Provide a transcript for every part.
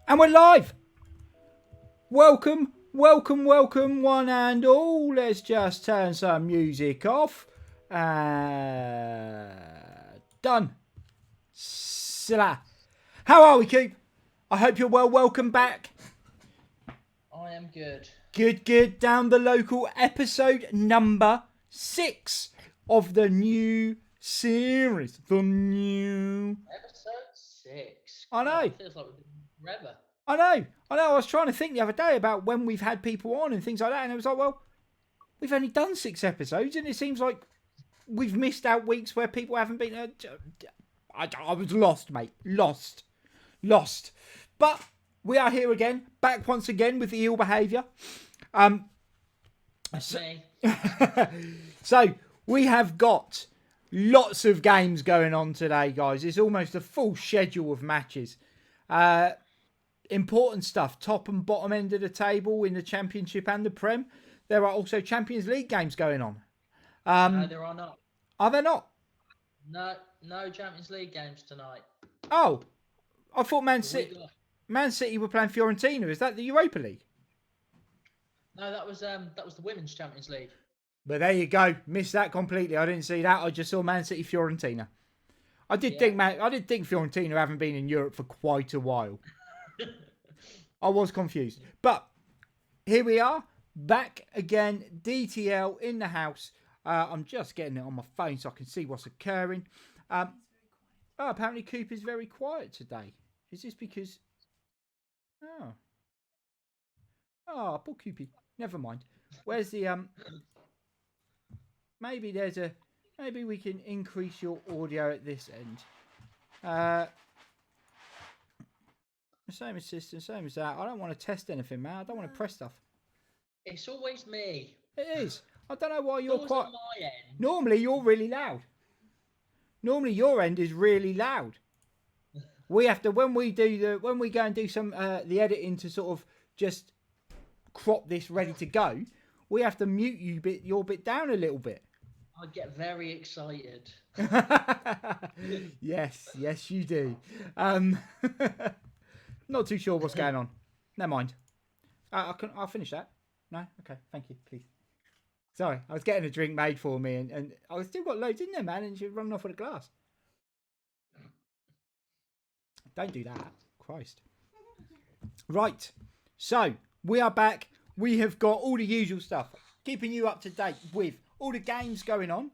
And we're live. Welcome, one and all. Let's just turn some music off. Done. Sla. How are we, Coop? I hope you're well. Welcome back. I am good. Good. Down the local episode number 6 of the new series. Episode 6. I know. God, it feels like we've been forever. I know. I was trying to think the other day about when we've had people on and things like that, and it was like, well, we've only done 6 episodes, and it seems like we've missed out weeks where people haven't been. I was lost, mate. Lost. But we are here again, back once again with the ill behaviour. That's me. So we have got lots of games going on today, guys. It's almost a full schedule of matches. Important stuff, top and bottom end of the table in the Championship and the Prem. There are also Champions League games going on. No, there are not. Are there not? No Champions League games tonight. Oh, I thought Man City were playing Fiorentina. Is that the Europa League? No, that was the Women's Champions League. But there you go. Missed that completely. I didn't see that. I just saw Man City Fiorentina. I did think Fiorentina haven't been in Europe for quite a while. I was confused. But here we are. Back again. DTL in the house. I'm just getting it on my phone so I can see what's occurring. Apparently Coop is very quiet today. Is this because... Oh, poor Coopy. Never mind. Where's the... Maybe we can increase your audio at this end. Same as system, same as that. I don't want to test anything, man. I don't want to press stuff. It's always me. It is. I don't know why you're quiet. On my end. Normally you're really loud. Normally your end is really loud. We have to when we go and do some the editing to sort of just crop this ready to go. We have to mute your bit down a little bit. I get very excited. Yes, you do. Not too sure what's going on. Never mind. I'll finish that. No? Okay, thank you, please. Sorry, I was getting a drink made for me and I still got loads in there, man, and she's running off with a glass. Don't do that. Christ. Right. So, we are back. We have got all the usual stuff. Keeping you up to date with all the games going on.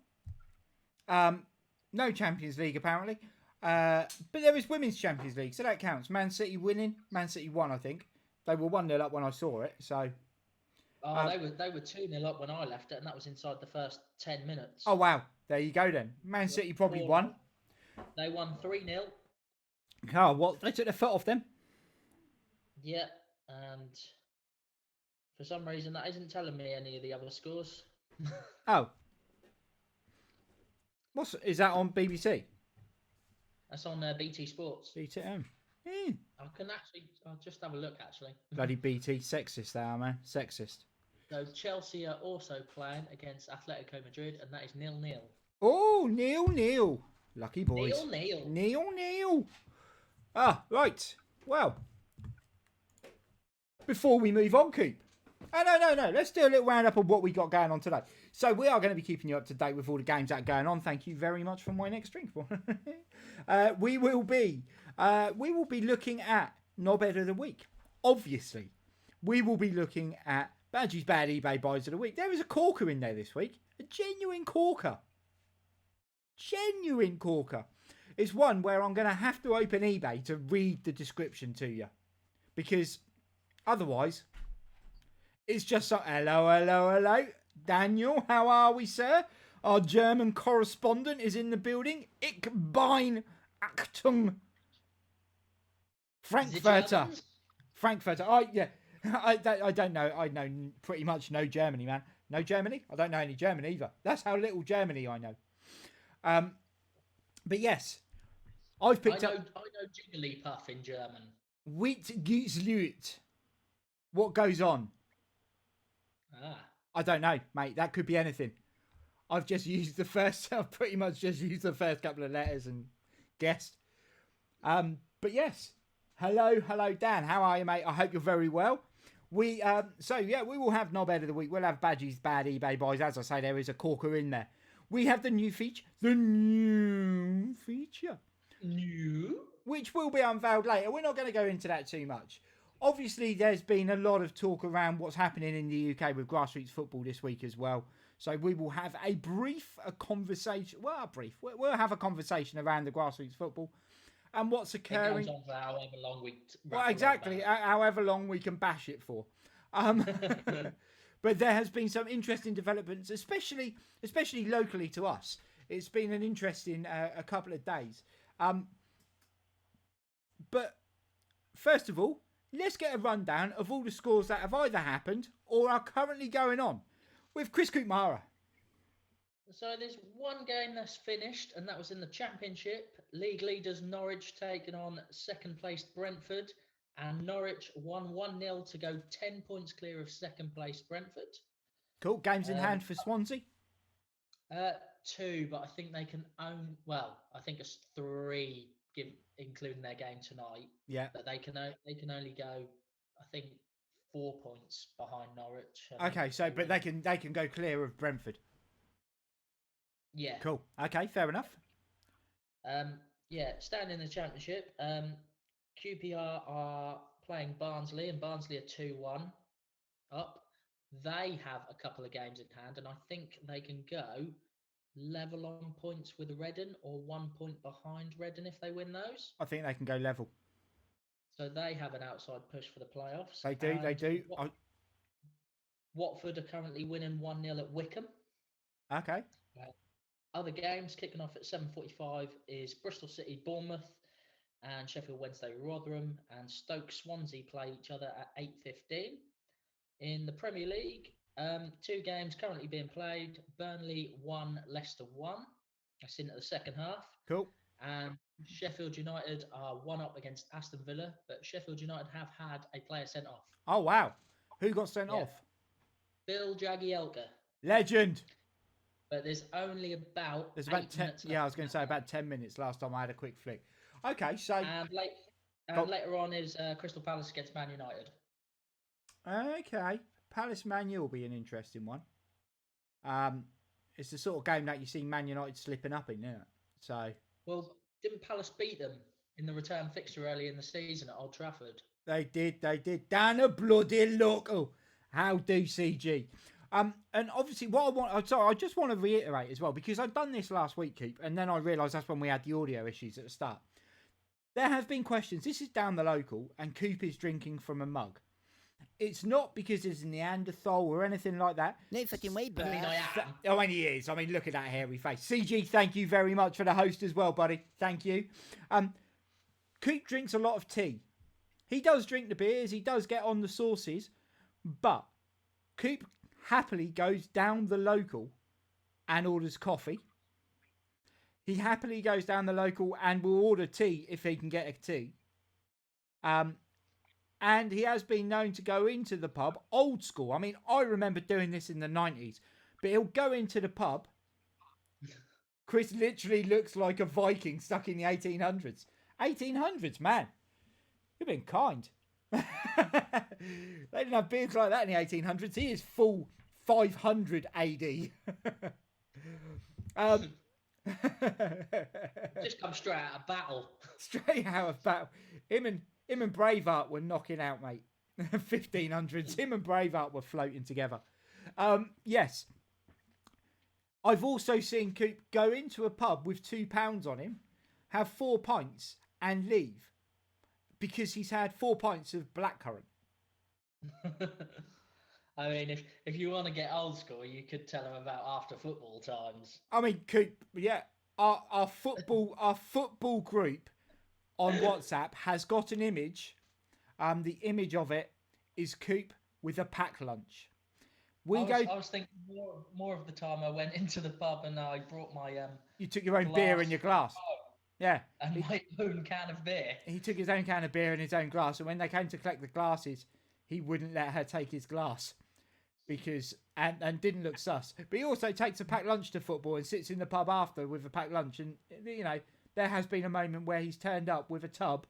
No Champions League, apparently. But there is Women's Champions League, so that counts. Man City winning. Man City won, I think. They were 1-0 up when I saw it, so... they were 2-0 up when I left it, and that was inside the first 10 minutes. Oh, wow. There you go, then. Man City probably won. They won 3-0. Oh, well, they took their foot off them. Yeah, and for some reason that isn't telling me any of the other scores. Oh. Is that on BBC? That's on BT Sports. BTM. I'll just have a look, actually. Bloody BT. Sexist they are, man. Sexist. So Chelsea are also playing against Atletico Madrid, and that is 0-0. Oh, 0-0. Lucky boys. 0-0. 0-0. Ah, right. Well, before we move on, Coop. Oh, no. Let's do a little roundup of what we got going on today. So we are going to be keeping you up to date with all the games that are going on. Thank you very much for my next drink. We will be looking at Knobhead of the Week. Obviously, we will be looking at Bajies Bad Ebay Buys of the Week. There is a corker in there this week. A genuine corker. It's one where I'm going to have to open eBay to read the description to you. Because otherwise, it's just so... Hello. Daniel, how are we, sir? Our German correspondent is in the building. Ich bin Achtung. Frankfurter. Oh, yeah. I don't know. I know pretty much no Germany, man. No Germany? I don't know any German either. That's how little Germany I know. But yes, I've picked up... I know Jigglypuff in German. Wheat geht's Lüt. What goes on? I don't know, mate. That could be anything. I've pretty much just used the first couple of letters and guessed. But yes, Hello, Dan. How are you, mate? I hope you're very well. We will have Knobhead of the week. We'll have Bajies Bad Ebay Buys. As I say, there is a corker in there. We have the new feature, which will be unveiled later. We're not going to go into that too much. Obviously, there's been a lot of talk around what's happening in the UK with grassroots football this week as well. So we will have a conversation. Well, We'll have a conversation around the grassroots football and what's occurring. It goes on for however long we. Well, exactly. However long we can bash it for. But there has been some interesting developments, especially locally to us. It's been an interesting a couple of days. But first of all, let's get a rundown of all the scores that have either happened or are currently going on with ChrisQoopmara. So there's one game that's finished, and that was in the Championship. League leaders Norwich taking on second placed Brentford, and Norwich won 1-0 to go 10 points clear of second placed Brentford. Cool. Games in hand for Swansea? 2, but I think they can own. Well, I think it's 3, including their game tonight. Yeah. But they can only go, I think, 4 points behind Norwich. Okay, but they can go clear of Brentford. Yeah. Cool. Okay, fair enough. Staying in the Championship, QPR are playing Barnsley, and Barnsley are 2-1 up. They have a couple of games in hand, and I think they can go level on points with Reading or 1 point behind Reading if they win those. I think they can go level. So they have an outside push for the playoffs. They do. Watford are currently winning 1-0 at Wickham. Okay. Other games kicking off at 7:45 is Bristol City, Bournemouth, and Sheffield Wednesday, Rotherham, and Stoke Swansea play each other at 8:15. In the Premier League, 2 games currently being played. Burnley 1, Leicester 1. That's into the second half. Cool. And Sheffield United are 1 up against Aston Villa, but Sheffield United have had a player sent off. Oh, wow. Who got sent off? Bill Jagielka. Legend. But there's only about 10 minutes left. Yeah, I was going to say about 10 minutes last time I had a quick flick. Okay, so... And later on is Crystal Palace against Man United. Okay. Palace Man U will be an interesting one. It's the sort of game that you see Man United slipping up in, isn't it? So... Well, didn't Palace beat them in the return fixture early in the season at Old Trafford? They did. Down a bloody local. How do CG? And obviously, I just want to reiterate as well, because I've done this last week, Coop, and then I realised that's when we had the audio issues at the start. There has been questions. This is down the local, and Coop is drinking from a mug. It's not because it's a Neanderthal or anything like that. No fucking way, bro. I mean, I am. Oh, and he is. I mean, look at that hairy face. CG, thank you very much for the host as well, buddy. Thank you. Coop drinks a lot of tea. He does drink the beers. He does get on the sauces. But Coop happily goes down the local and orders coffee. He happily goes down the local and will order tea if he can get a tea. And he has been known to go into the pub, old school. I mean, I remember doing this in the 90s. But he'll go into the pub. Chris literally looks like a Viking stuck in the 1800s. 1800s, man. You've been kind. They didn't have beards like that in the 1800s. He is full 500 AD. Just come straight out of battle. Straight out of battle. Him and Braveheart were knocking out, mate. 1500s. Him and Braveheart were floating together. Yes. I've also seen Coop go into a pub with £2 on him, have 4 pints, and leave. Because he's had 4 pints of blackcurrant. I mean, if you want to get old school, you could tell him about after football times. I mean, Coop, yeah, our football group on WhatsApp has got an image. The image of it is Coop with a packed lunch. I was thinking more of the time I went into the pub and I brought my You took your own beer in your glass. Yeah. And my own can of beer. He took his own can of beer in his own glass, and when they came to collect the glasses, he wouldn't let her take his glass because and didn't look sus. But he also takes a packed lunch to football and sits in the pub after with a packed lunch. And you know, there has been a moment where he's turned up with a tub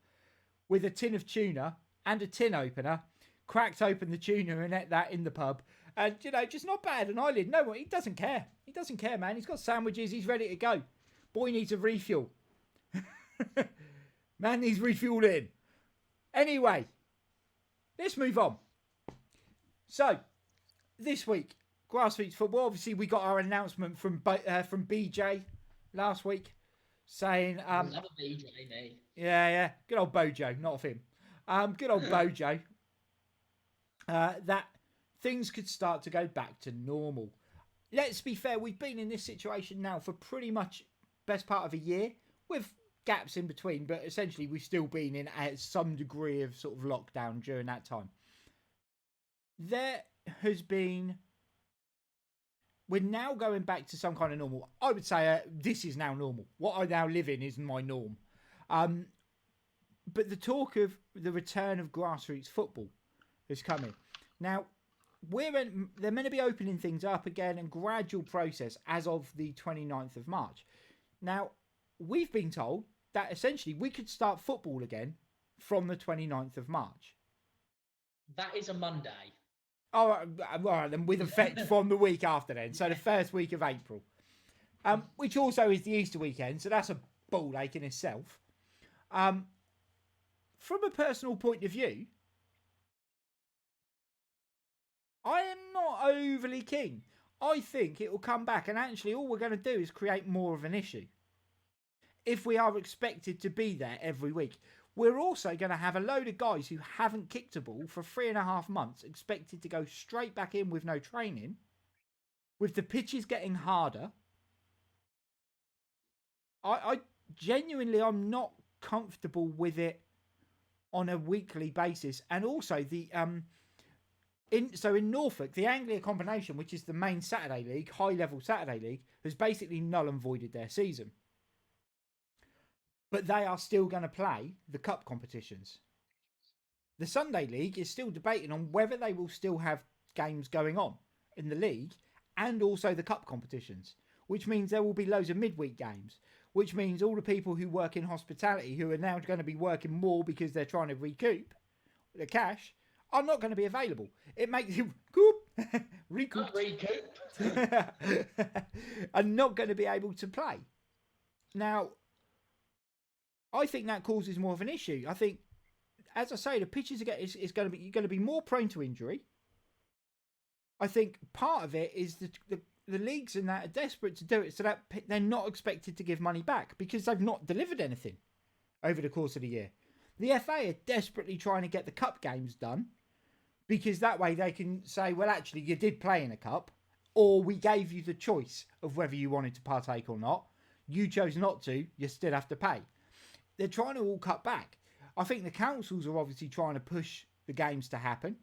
with a tin of tuna and a tin opener, cracked open the tuna and ate that in the pub. And, just not bad an eyelid. No, he doesn't care. He doesn't care, man. He's got sandwiches. He's ready to go. Boy needs a refuel. Man needs refueling. Anyway, let's move on. So, this week, grassroots football. Obviously, we got our announcement from BJ last week saying... Another BJ, me. Yeah. Good old Bojo, not of him. Good old Bojo. That things could start to go back to normal. Let's be fair, we've been in this situation now for pretty much best part of a year, with gaps in between, but essentially we've still been in some degree of sort of lockdown during that time. There has been... We're now going back to some kind of normal. I would say this is now normal. What I now live in is my norm. But the talk of the return of grassroots football is coming. Now, they're meant to be opening things up again, and gradual process as of the 29th of March. Now, we've been told that essentially we could start football again from the 29th of March. That is a Monday. All right, then with effect from the week after then. So the first week of April. Which also is the Easter weekend, so that's a ball ache in itself. From a personal point of view, I am not overly keen. I think it will come back, and actually all we're going to do is create more of an issue. If we are expected to be there every week. We're also going to have a load of guys who haven't kicked a ball for 3.5 months expected to go straight back in with no training. With the pitches getting harder. I genuinely, I'm not comfortable with it on a weekly basis. And also in Norfolk, the Anglia Combination, which is the main Saturday league, high-level Saturday league, has basically null and voided their season. But they are still going to play the cup competitions. The Sunday League is still debating on whether they will still have games going on in the league and also the cup competitions, which means there will be loads of midweek games, which means all the people who work in hospitality who are now going to be working more because they're trying to recoup the cash are not going to be available. It makes you recoup. Are not going to be able to play. Now, I think that causes more of an issue. I think, as I say, the pitches is going to be more prone to injury. I think part of it is the leagues and that are desperate to do it so that they're not expected to give money back because they've not delivered anything over the course of the year. The FA are desperately trying to get the cup games done because that way they can say, well, actually, you did play in a cup, or we gave you the choice of whether you wanted to partake or not. You chose not to, you still have to pay. They're trying to all cut back. I think the councils are obviously trying to push the games to happen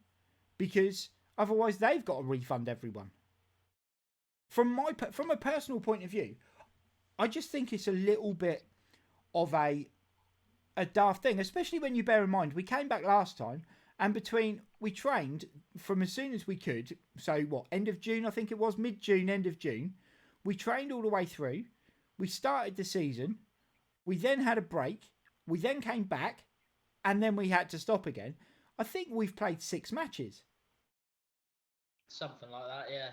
because otherwise they've got to refund everyone. From a personal point of view, I just think it's a little bit of a daft thing, especially when you bear in mind we came back last time and we trained from as soon as we could. So end of June, I think it was mid-June, end of June. We trained all the way through. We started the season. We then had a break. We then came back, and then we had to stop again. I think we've played 6 matches. Something like that, yeah.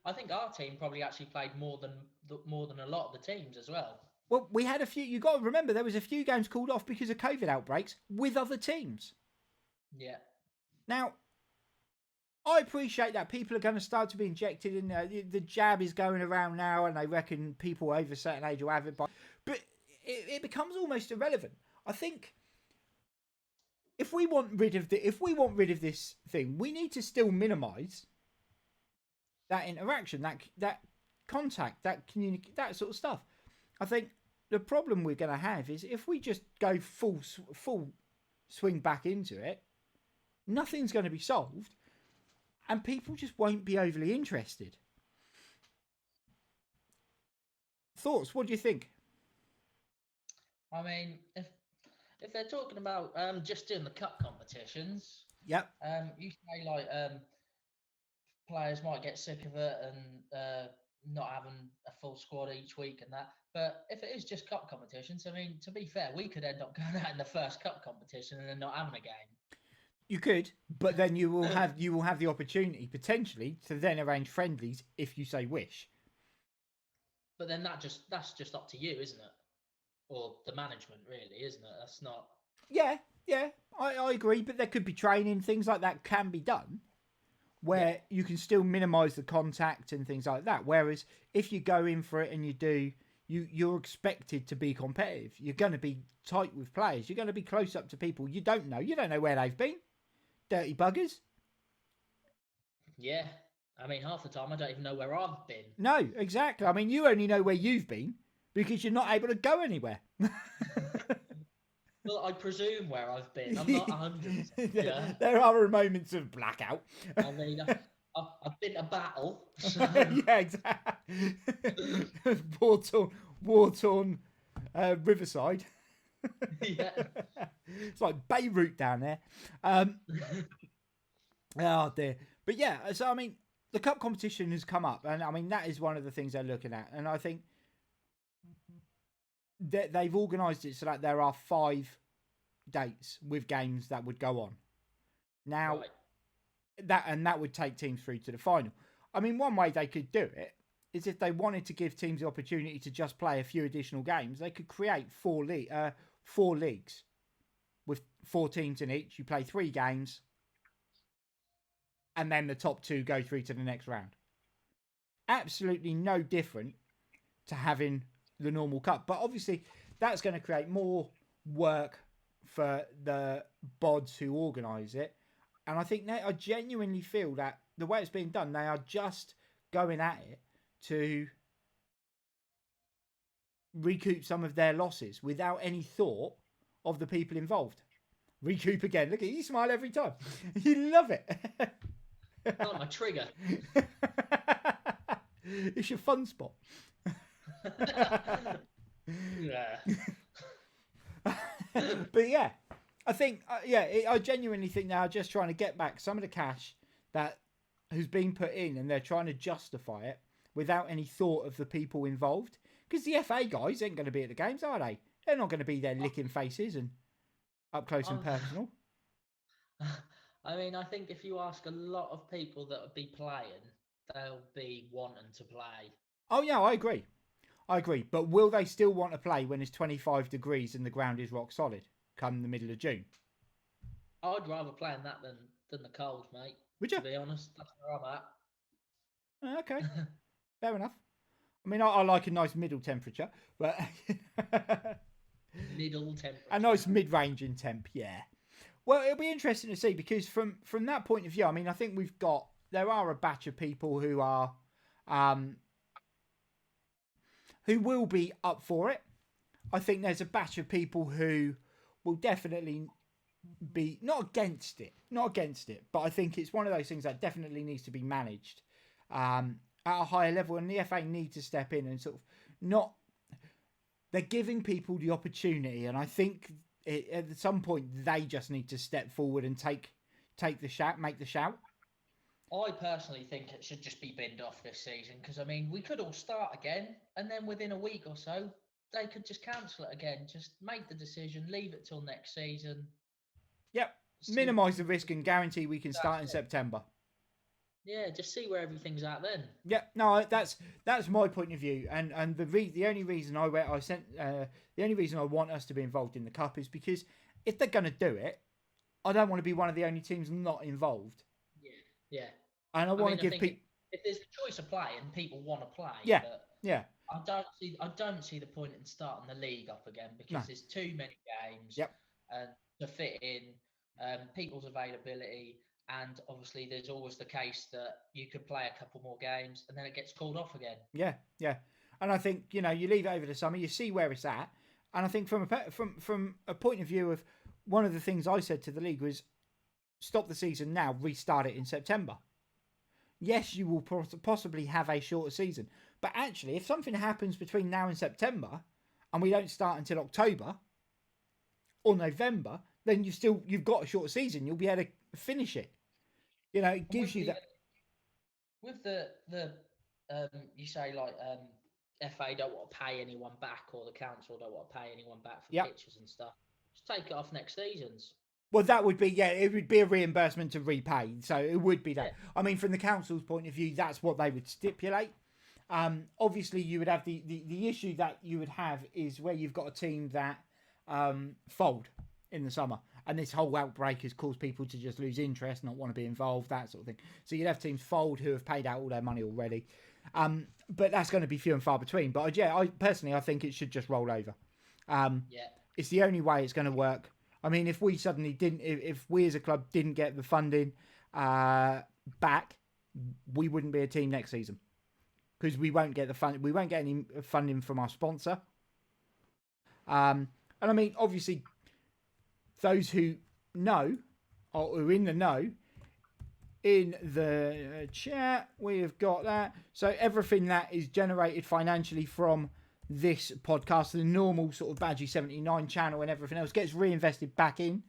I think our team probably actually played more than a lot of the teams as well. Well, we had a few. You got to remember there was a few games called off because of COVID outbreaks with other teams. Yeah. Now, I appreciate that people are going to start to be injected in. The jab is going around now, and they reckon people over a certain age will have it. But it becomes almost irrelevant. I think if we want rid of this thing, we need to still minimise that interaction, that contact, that that sort of stuff. I think the problem we're going to have is if we just go full swing back into it, nothing's going to be solved. And people just won't be overly interested. Thoughts? What do you think? I mean, if they're talking about just doing the cup competitions, yep. You say like players might get sick of it and not having a full squad each week and that. But if it is just cup competitions, I mean, to be fair, we could end up going out in the first cup competition and then not having a game. You could, but then you will have the opportunity potentially to then arrange friendlies if you say wish. But then that's just up to you, isn't it? Or the management, really, isn't it? That's not. Yeah, I agree, but there could be training, things like that can be done where you can still minimise the contact and things like that. Whereas if you go in for it and you do, you're expected to be competitive. You're going to be tight with players. You're going to be close up to people you don't know. You don't know where they've been. Dirty buggers. Yeah. I mean, half the time I don't even know where I've been. No, exactly. I mean, you only know where you've been because you're not able to go anywhere. Well, I presume where I've been. I'm not 100%. Yeah. There are moments of blackout. I mean, I've been to battle. So... Yeah, exactly. war-torn Riverside. Yeah. It's like Beirut down there. Oh dear. But yeah, so I mean, the cup competition has come up, and I mean that is one of the things they're looking at, and I think that they've organised it so that there are 5 dates with games that would go on. Now, right. that would take teams through to the final. I mean, one way they could do it is if they wanted to give teams the opportunity to just play a few additional games, they could create 4 leagues with 4 teams in each. You play 3 games, and then the top 2 go through to the next round. Absolutely no different to having the normal cup. But obviously, that's going to create more work for the bods who organise it. And I genuinely feel that the way it's being done, they are just going at it to recoup some of their losses without any thought of the people involved. Recoup again. Look at you, smile every time. You love it. Not my trigger. It's your fun spot. Yeah. But yeah, I think, I genuinely think they are just trying to get back some of the cash that has been put in, and they're trying to justify it without any thought of the people involved. Because the FA guys ain't going to be at the games, are they? They're not going to be there licking faces and up close and personal. I mean, I think if you ask a lot of people that would be playing, they'll be wanting to play. Oh yeah, I agree. But will they still want to play when it's 25 degrees and the ground is rock solid come the middle of June? I'd rather play in that than the cold, mate. Would you? To be honest, that's where I'm at. Okay, fair enough. I mean, I like a nice middle temperature, but middle temperature. A nice mid-range in temp, yeah. Well, it'll be interesting to see because from that point of view, I mean, I think there are a batch of people who are who will be up for it. I think there's a batch of people who will definitely be not against it, but I think it's one of those things that definitely needs to be managed at a higher level, and the FA need to step in and sort of not. They're giving people the opportunity, and I think at some point they just need to step forward and take the shout, make the shout. I personally think it should just be binned off this season because, I mean, we could all start again and then within a week or so, they could just cancel it again. Just make the decision, leave it till next season. Yep. Minimise the risk and guarantee we can start in September. Yeah, just see where everything's at then. Yeah, no, that's my point of view, and the only reason the only reason I want us to be involved in the cup is because if they're going to do it, I don't want to be one of the only teams not involved. Yeah. And I want to give people. If there's a choice of playing, people want to play. Yeah. But yeah. I don't see the point in starting the league up again because there's too many games. Yep. And to fit in people's availability, and obviously there's always the case that you could play a couple more games and then it gets called off again. Yeah. And I think you leave it over the summer, you see where it's at, and I think from a point of view of one of the things I said to the league was stop the season now, restart it in September. Yes, you will possibly have a shorter season, but actually, if something happens between now and September, and we don't start until October or November, then you've got a shorter season. You'll be able to finish it. It gives you that. With the you say like FA don't want to pay anyone back, or the council don't want to pay anyone back for Yep. pitches and stuff. Just take it off next season's. Well, that would be, it would be a reimbursement to repay. So it would be that. Yeah. I mean, from the council's point of view, that's what they would stipulate. Obviously, you would have the issue that you would have is where you've got a team that fold in the summer. And this whole outbreak has caused people to just lose interest, not want to be involved, that sort of thing. So you'd have teams fold who have paid out all their money already. But that's going to be few and far between. But I personally, I think it should just roll over. It's the only way it's going to work. I mean, if we suddenly didn't, if we as a club didn't get the funding back, we wouldn't be a team next season because we won't get the fund. We won't get any funding from our sponsor. And I mean, obviously, those who know or are in the know, in the chat, we have got that. So everything that is generated financially from this podcast, the normal sort of Bajie 79 channel and everything else, gets reinvested back in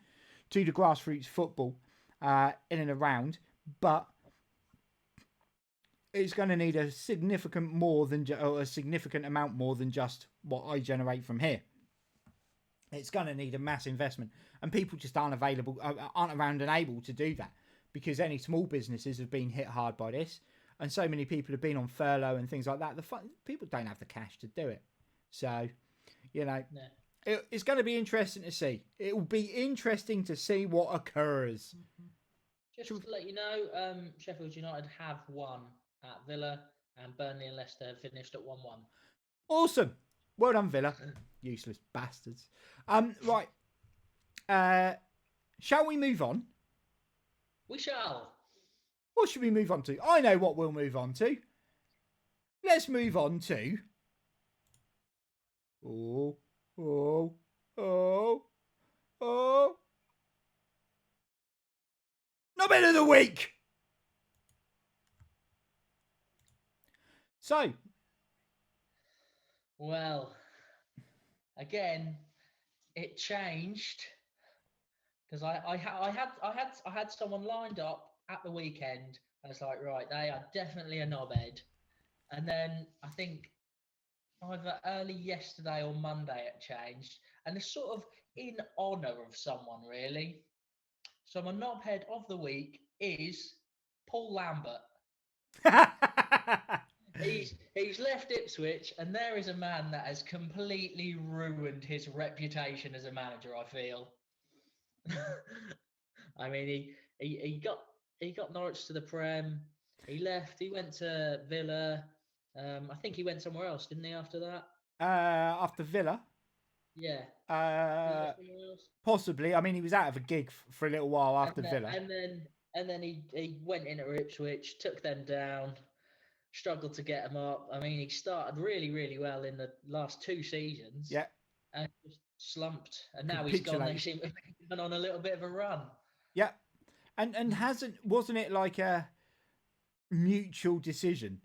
to the grassroots football in and around. But it's going to need a significant amount more than just what I generate from here. It's going to need a mass investment, and people just aren't around and able to do that because any small businesses have been hit hard by this, and so many people have been on furlough and things like that. People don't have the cash to do it, so it's going to be interesting to see. It will be interesting to see what occurs. Just to let you know, Sheffield United have won at Villa, and Burnley and Leicester have finished at 1-1. Awesome. Well done, Villa. Useless bastards. Right. Shall we move on? We shall. What should we move on to? I know what we'll move on to. Let's move on to... Oh. Knobhead of the week! So... Well, again, it changed because I had someone lined up at the weekend. I was like, right, they are definitely a knobhead. And then I think either early yesterday or Monday it changed, and it's sort of in honour of someone, really. So my knobhead of the week is Paul Lambert. He's left Ipswich, and there is a man that has completely ruined his reputation as a manager, I feel. I mean, he got Norwich to the Prem. He left. He went to Villa. I think he went somewhere else, didn't he? After that. After Villa. Yeah. Possibly. I mean, he was out of a gig for a little while after Villa. And then he went into Ipswich, took them down. Struggled to get him up. I mean, he started really, really well in the last 2 seasons. Yeah. And just slumped. And now he's gone. They seem to have been on a little bit of a run. Yeah. And wasn't it like a mutual decision?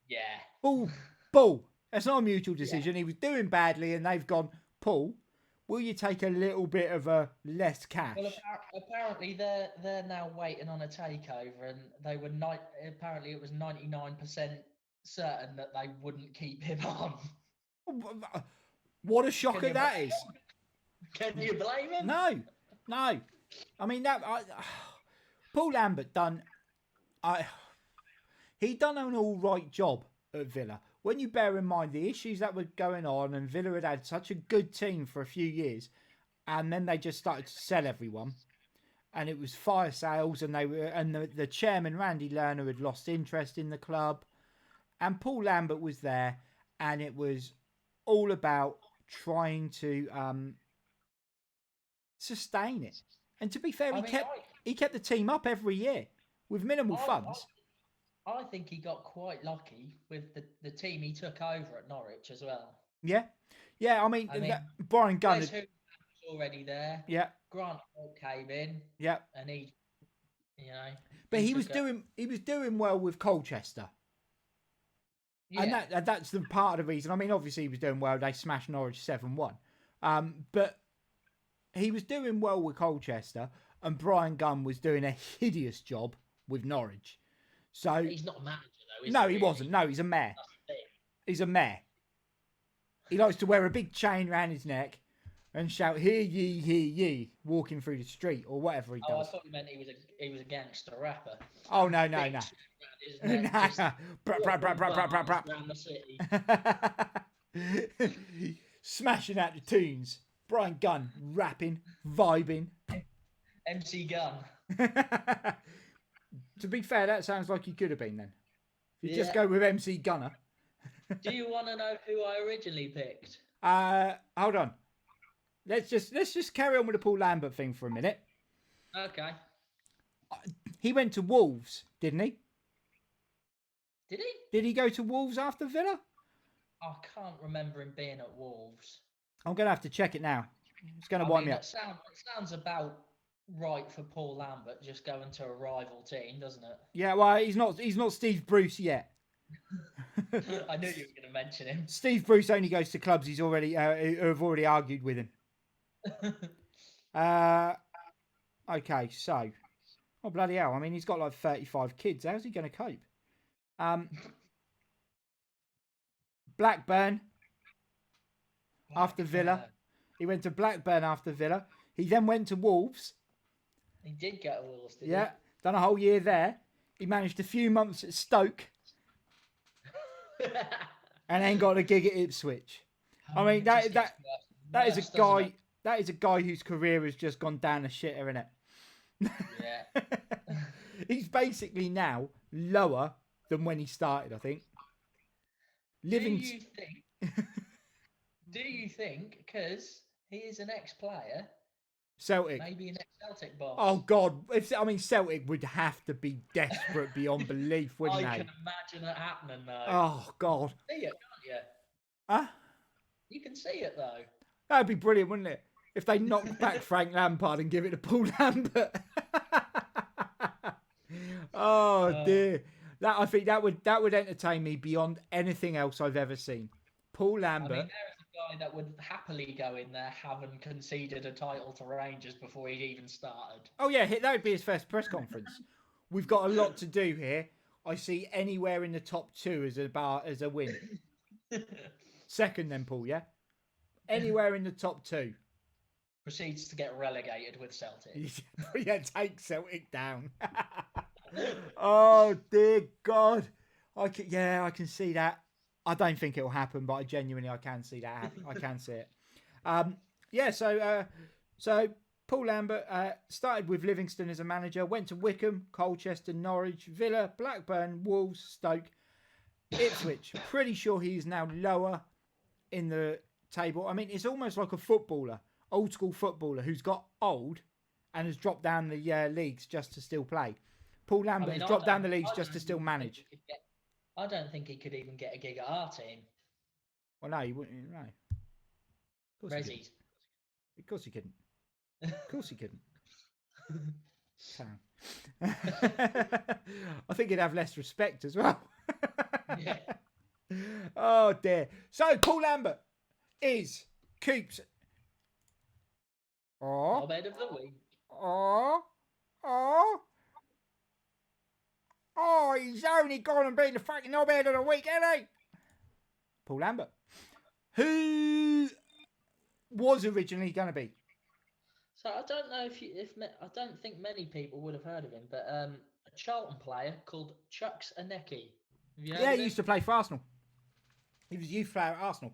Yeah. Paul. That's not a mutual decision. Yeah. He was doing badly and they've gone, Paul, will you take a little bit of a less cash? Well, apparently they're now waiting on a takeover, and they were apparently it was 99% certain that they wouldn't keep him on. What a shocker that is! Can you blame him? No. I mean Paul Lambert he done an all right job at Villa. When you bear in mind the issues that were going on, and Villa had such a good team for a few years, and then they just started to sell everyone, and it was fire sales, and the chairman Randy Lerner had lost interest in the club, and Paul Lambert was there, and it was all about trying to sustain it. And to be fair, he kept the team up every year with minimal funds. I think he got quite lucky with the team he took over at Norwich as well. Yeah. I mean Brian Gunn was already there. Yeah. Grant came in. Yeah. And he, But he was doing well with Colchester. Yeah. And that's the part of the reason. I mean, obviously he was doing well. They smashed Norwich 7-1. But he was doing well with Colchester, and Brian Gunn was doing a hideous job with Norwich. So he's not a manager though, is No, he he really? wasn't. No, he's a mayor. That's the thing. He's a mayor. He likes to wear a big chain around his neck and shout, "Hear ye, hear ye," walking through the street or whatever he Oh, I does. thought you meant he was a gangster rapper. Oh, no. Big No. chain around his neck, Nah. just Brap, brap, brap, brap, brap, brap, bars brap. around the city. Smashing out the tunes. Brian Gunn rapping, vibing. MC Gun. To be fair, that sounds like he could have been then. If you just Yeah. go with MC Gunner. Do you want to know who I originally picked? Hold on. Let's just carry on with the Paul Lambert thing for a minute. Okay. He went to Wolves, didn't he? Did he? Did he go to Wolves after Villa? I can't remember him being at Wolves. I'm going to have to check it now. It's going to wind me up. It sounds about right for Paul Lambert, just going to a rival team, doesn't it? Yeah, well, he's not Steve Bruce yet. I knew you were going to mention him. Steve Bruce only goes to clubs who have already argued with him. Okay, so, oh bloody hell! I mean, he's got like 35 kids. How's he going to cope? Blackburn after Villa. He went to Blackburn after Villa. He then went to Wolves. He did go to Wolves, didn't Yeah, done a whole year there. He managed a few months at Stoke. he? And then got a gig at Ipswich. I mean, that is a guy. That is a guy whose career has just gone down the shitter, isn't it? Yeah. He's basically now lower than when he started, I think. Do you think, because he is an ex-player, Celtic. maybe an ex-Celtic boss? Oh God! Celtic would have to be desperate beyond belief, wouldn't they? I can imagine it happening though. Oh God! You can see it, can't you? Huh? You can see it though. That'd be brilliant, wouldn't it? If they knocked back Frank Lampard and give it to Paul Lambert. Oh dear! I think that would entertain me beyond anything else I've ever seen. Paul Lambert. I mean, there's a guy that would happily go in there, having conceded a title to Rangers before he'd even started. Oh yeah, that would be his first press conference. We've got a lot to do here. I see anywhere in the top 2 as a win. Second then, Paul, yeah? Anywhere in the top 2. Proceeds to get relegated with Celtic. Yeah, take Celtic down. Oh, dear God. I can see that. I don't think it'll happen, but I can see that happen. I can see it. So Paul Lambert started with Livingston as a manager, went to Wycombe, Colchester, Norwich, Villa, Blackburn, Wolves, Stoke, Ipswich. Pretty sure he's now lower in the table. I mean, it's almost like a footballer, old school footballer who's got old and has dropped down the leagues just to still play. Paul Lambert has dropped down the leagues just to still manage. I don't think he could even get a gig at our team. Well, no, he wouldn't. No. Resi's. Of course he couldn't. Of course he couldn't. I think he'd have less respect as well. Yeah. Oh dear. So Paul Lambert is Coops. Knobhead of the week. He's only gone and been the fucking knobhead of the week, ain't he? Paul Lambert, who was originally going to be. So I don't know I don't think many people would have heard of him, but a Charlton player called Chuks Aneki. Yeah, he used to play for Arsenal. He was a youth player at Arsenal.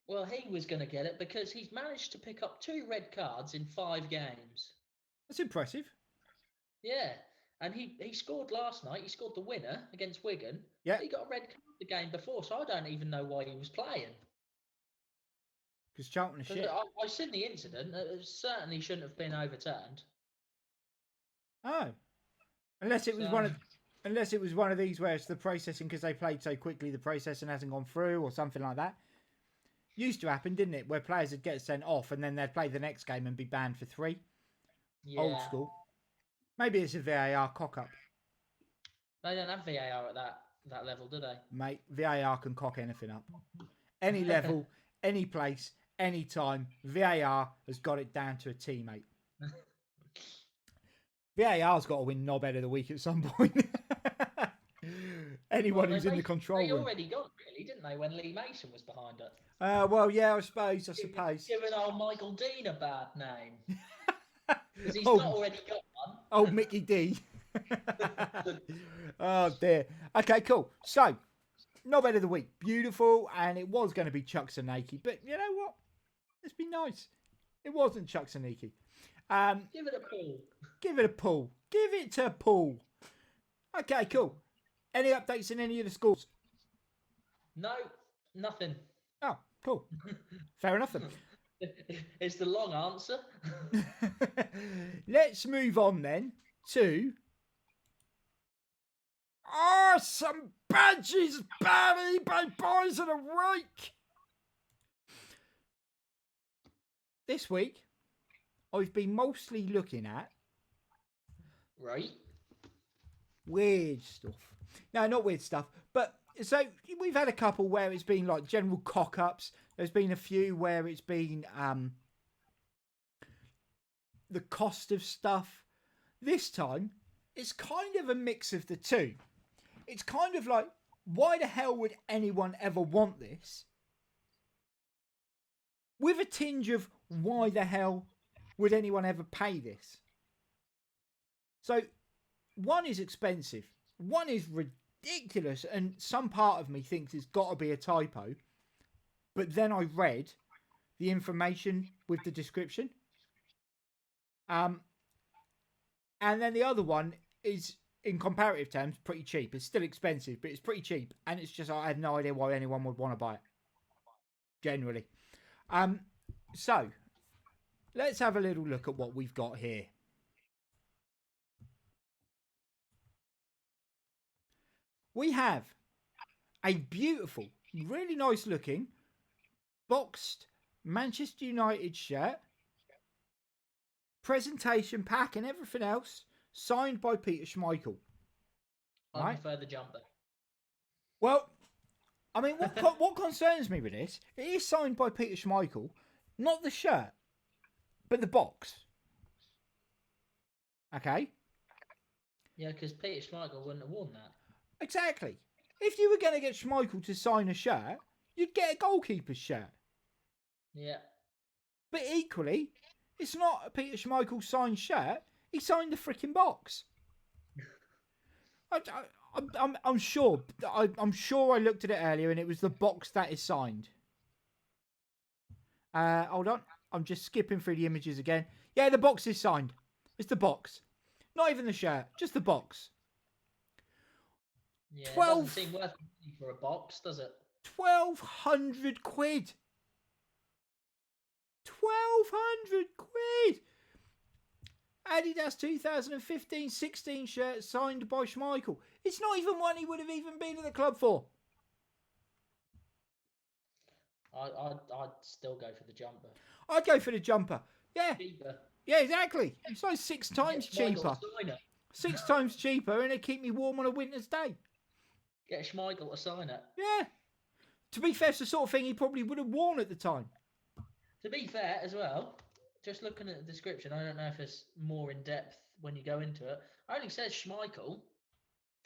Well, he was going to get it because he's managed to pick up 2 red cards in 5 games. That's impressive. Yeah, and he scored last night. He scored the winner against Wigan. Yeah. He got a red card the game before, so I don't even know why he was playing. Because Charlton is shit. I've seen the incident. It certainly shouldn't have been overturned. Oh. Unless it was one of these where it's the processing because they played so quickly, the processing hasn't gone through or something like that. Used to happen, didn't it? Where players would get sent off and then they'd play the next game and be banned for 3. Yeah. Old school. Maybe it's a VAR cock-up. They don't have VAR at that level, do they? Mate, VAR can cock anything up. Any level, any place, any time. VAR has got it down to a T, mate. VAR's got to win Knobhead of the week at some point. anyone who's in the control They room. already got, really, didn't they, when Lee Mason was behind it? Well, yeah, I suppose. Giving old Michael Dean a bad name. Because he's Oh, not already got one. old Mickey D. Oh, dear. Okay, cool. So, Knobhead of the week. Beautiful, and it was going to be Chuck Saneki, but you know what? Let's be nice. It wasn't Chuck Saneki. Give it a pull. Give it a pull. Give it to Paul. Okay, cool. Any updates in any of the schools? No, nothing. Oh, cool. Fair enough then. It's the long answer. Let's move on then to some Bajies Bad Ebay Buys of the week. This week, I've been mostly looking at Right. weird stuff. No, not weird stuff, but so we've had a couple where it's been like general cock-ups. There's been a few where it's been the cost of stuff. This time, it's kind of a mix of the two. It's kind of like, why the hell would anyone ever want this? With a tinge of, why the hell would anyone ever pay this? So, one is expensive. One is ridiculous. And some part of me thinks it's got to be a typo. But then I read the information with the description. And then the other one is, in comparative terms, pretty cheap. It's still expensive, but it's pretty cheap. And it's just, I have no idea why anyone would want to buy it. Generally. So, let's have a little look at what we've got here. We have a beautiful, really nice looking, boxed Manchester United shirt. Presentation pack and everything else. Signed by Peter Schmeichel. I prefer the jumper. Well, I mean, what concerns me with this, it is signed by Peter Schmeichel, not the shirt, but the box. Okay? Yeah, because Peter Schmeichel wouldn't have worn that. Exactly. If you were going to get Schmeichel to sign a shirt, you'd get a goalkeeper's shirt. Yeah. But equally, it's not a Peter Schmeichel signed shirt. He signed the freaking box. I'm sure. I'm sure I looked at it earlier, and it was the box that is signed. Hold on. I'm just skipping through the images again. Yeah, the box is signed. It's the box. Not even the shirt. Just the box. Yeah, 12... it doesn't seem worth money for a box, does it? 1,200 quid. 1,200 quid. Adidas 2015-16 shirt signed by Schmeichel. It's not even one he would have even been at the club for. I'd still go for the jumper. I'd go for the jumper. Yeah. Cheaper. Yeah, exactly. It's like 6 times cheaper. 6 times cheaper, and it keep me warm on a winter's day. Get Schmeichel to sign it. Yeah. To be fair, it's the sort of thing he probably would have worn at the time. To be fair, as well, just looking at the description, I don't know if it's more in depth when you go into it. It only says Schmeichel.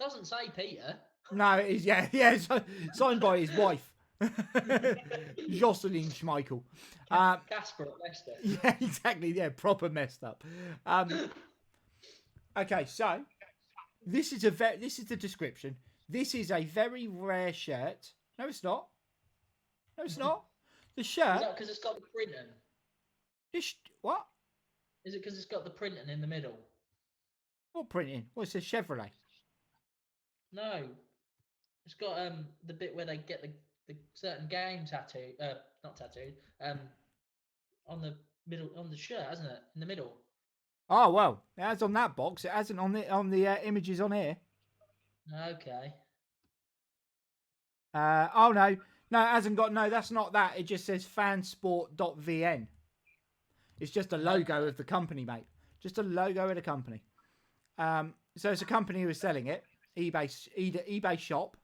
Doesn't say Peter. No, it is. Yeah. Signed by his wife. Jocelyn Schmeichel. Casper at Leicester. Yeah, exactly. Yeah, proper messed up. Okay, so this is the description. This is a very rare shirt. No, it's not. No, it's not. The shirt. Is that because it's got the printing? What? Is it because it's got the printing in the middle? What printing? What, it says Chevrolet? No. It's got the bit where they get the certain game tattoo, not tattooed, on the middle, on the shirt, hasn't it? In the middle. Oh well, it has on that box. It hasn't on the images on here. Okay. Oh no, it hasn't got. No, that's not that. It just says fansport.vn. It's just a logo of the company, mate. Just a logo of the company. So it's a company who is selling it. eBay shop.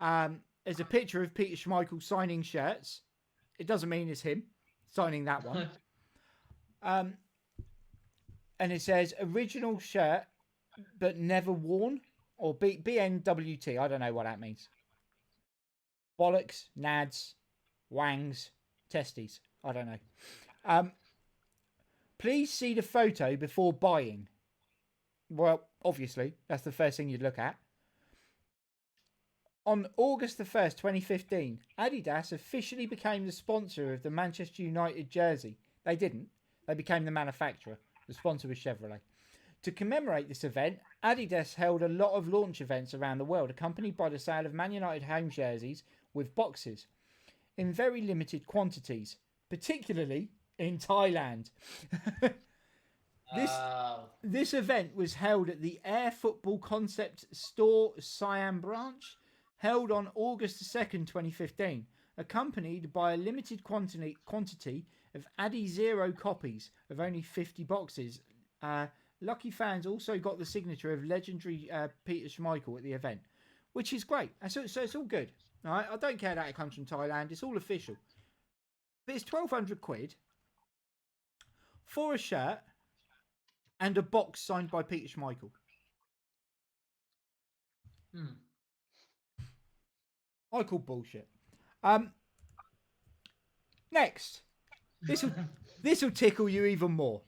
There's a picture of Peter Schmeichel signing shirts. It doesn't mean it's him signing that one. And it says original shirt, but never worn or BNWT. I don't know what that means. Bollocks, nads, wangs, testes. I don't know. Please see the photo before buying. Well, obviously, that's the first thing you'd look at. On August the 1st, 2015, Adidas officially became the sponsor of the Manchester United jersey. They didn't. They became the manufacturer. The sponsor was Chevrolet. To commemorate this event, Adidas held a lot of launch events around the world, accompanied by the sale of Man United home jerseys with boxes in very limited quantities, particularly in Thailand. This event was held at the Air Football Concept Store Siam branch, held on August 2nd, 2015, accompanied by a limited quantity of Adi Zero copies of only 50 boxes. Lucky fans also got the signature of legendary Peter Schmeichel at the event, which is great. So it's all good. All right? I don't care that it comes from Thailand. It's all official. But it's 1,200 quid for a shirt and a box signed by Peter Schmeichel. I call bullshit. Next. This will tickle you even more.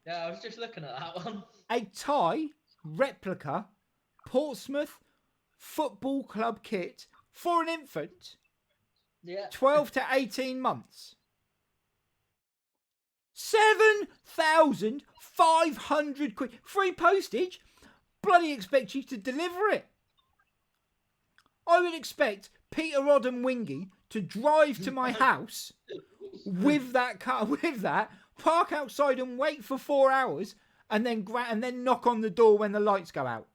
Yeah, I was just looking at that one. A Thai replica Portsmouth Football Club kit for an infant. Yeah. 12 to 18 months. 7,500 quid. Free postage. Bloody expect you to deliver it. I would expect Peter Rodham Wingy to drive to my house with that car, park outside and wait for 4 hours, and then knock on the door when the lights go out.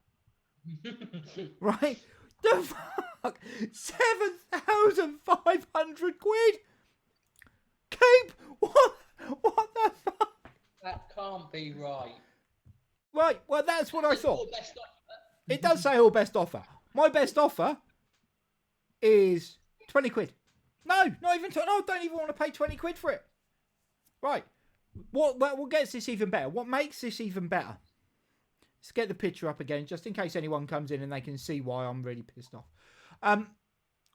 Right? The fuck? 7,500 quid. Keep what the fuck? That can't be right. Right. Well, that's what I thought. It does say all best offer. My best offer is 20 quid. No, not even. No, I don't even want to pay 20 quid for it. Right. What gets this even better? What makes this even better? Let's get the picture up again, just in case anyone comes in and they can see why I'm really pissed off.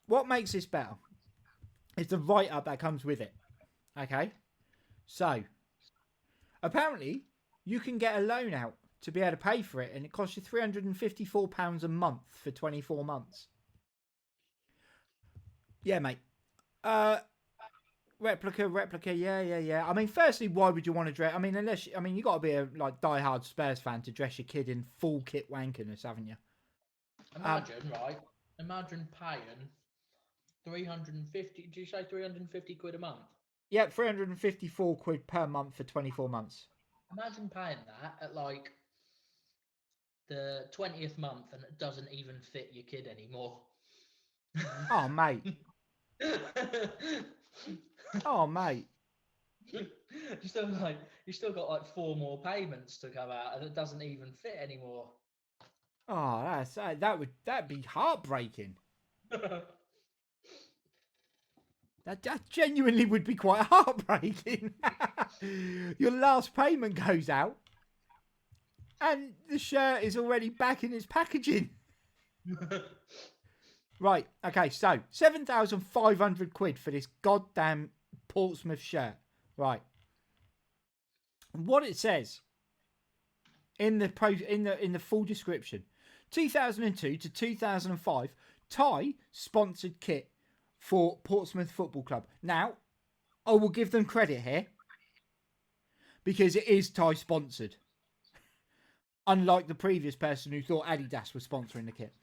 What makes this better is the write-up that comes with it. Okay? So, apparently, you can get a loan out to be able to pay for it, and it costs you £354 a month for 24 months. Yeah, mate. Replica, yeah. I mean, firstly, why would you want to dress? I mean, you got to be a die-hard Spurs fan to dress your kid in full kit wankiness, haven't you? Imagine paying 350. Did you say 350 quid a month? Yeah, 354 quid per month for 24 months. Imagine paying that at the 20th month and it doesn't even fit your kid anymore. Oh, mate. Oh, mate. You still got 4 more payments to come out, and it doesn't even fit anymore. Oh, that'd be heartbreaking. That genuinely would be quite heartbreaking. Your last payment goes out, and the shirt is already back in its packaging. Right, okay, so 7,500 quid for this goddamn Portsmouth shirt. Right. And what it says in the full description: 2002 to 2005, Thai sponsored kit for Portsmouth Football Club. Now, I will give them credit here because it is Thai sponsored. Unlike the previous person who thought Adidas was sponsoring the kit.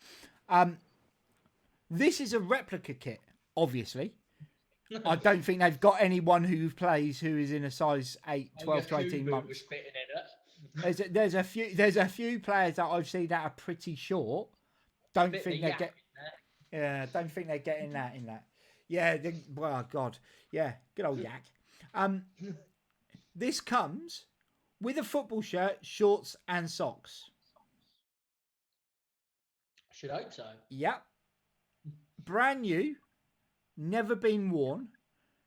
This is a replica kit, obviously. I don't think they've got anyone who plays who is in a size 8, 12 to 18 months. There's a few players that I've seen that are pretty short. Don't think they're getting that in that. Yeah, well, God. Yeah, good old yak. This comes with a football shirt, shorts and socks. Should hope so. Yep. Brand new, never been worn,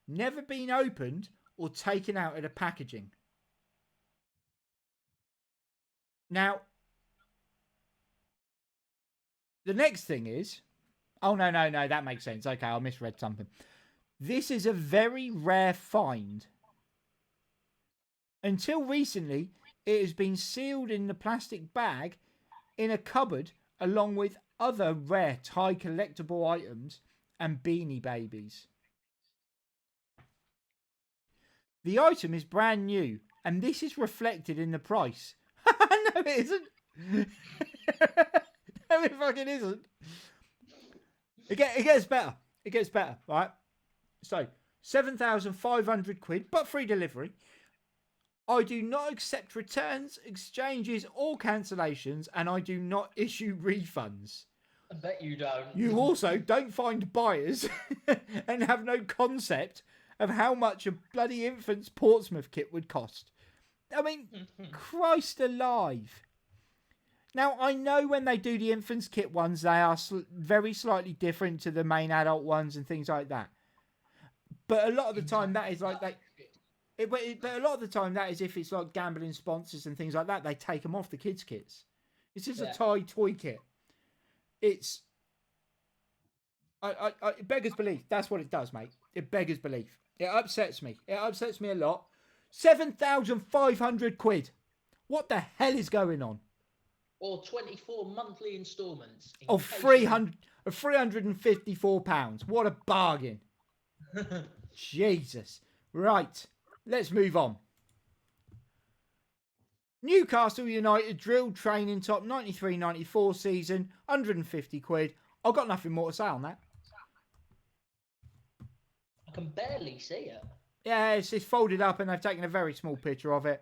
never been opened or taken out of the packaging. Now, The next thing is, oh no, that makes sense. Okay, I misread something. This is a very rare find. Until recently, it has been sealed in the plastic bag in a cupboard along with other rare Thai collectible items and Beanie Babies. The item is brand new, and this is reflected in the price. No, it isn't. No, it fucking isn't. It gets better. It gets better, right? So, 7,500 quid, but free delivery. I do not accept returns, exchanges, or cancellations, and I do not issue refunds. I bet you don't. You also don't find buyers and have no concept of how much a bloody infant's Portsmouth kit would cost. I mean, Christ alive. Now, I know when they do the infant's kit ones, they are very slightly different to the main adult ones and things like that. But a lot of the time, that is like... But a lot of the time, that is if it's like gambling sponsors and things like that, they take them off the kids' kits. It's just a Thai toy kit. It's... it beggars belief. That's what it does, mate. It beggars belief. It upsets me. It upsets me a lot. 7,500 quid. What the hell is going on? Or 24 monthly instalments. Of 354 pounds. What a bargain. Jesus. Right. Let's move on. Newcastle United drill training top 93-94 season. 150 quid. I've got nothing more to say on that. I can barely see it. Yeah, it's folded up and they've taken a very small picture of it.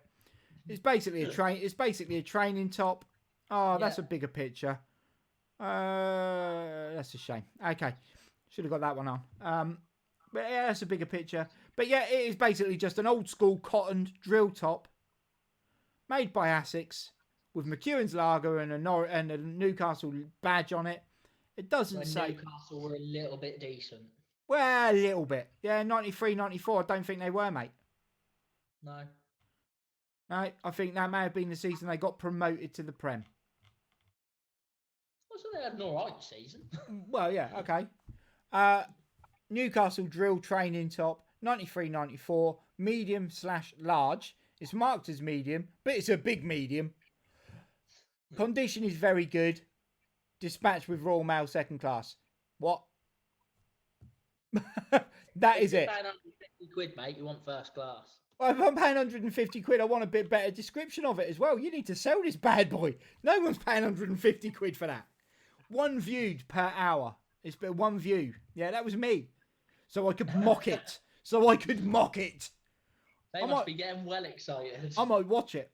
It's basically a training top. Oh, that's a bigger picture. That's a shame. Okay. Should have got that one on. But yeah, that's a bigger picture. But yeah, it is basically just an old school cotton drill top made by Essex with McEwen's lager and a Newcastle badge on it. It doesn't say... Newcastle were a little bit decent. Well, a little bit. Yeah, 93, 94, I don't think they were, mate. No. No, I think that may have been the season they got promoted to the Prem. Well, so they had an alright season. Well, yeah, okay. Newcastle drill training top, 93, 94, medium/large. It's marked as medium, but it's a big medium. Condition is very good. Dispatched with Royal Mail second class. What? That is it. 150 quid, mate. You want first class. Well, if I'm paying 150 quid, I want a bit better description of it as well. You need to sell this bad boy. No one's paying 150 quid for that. One viewed per hour. It's been one view. Yeah, that was me. So I could mock it. They must be getting well excited. I might watch it.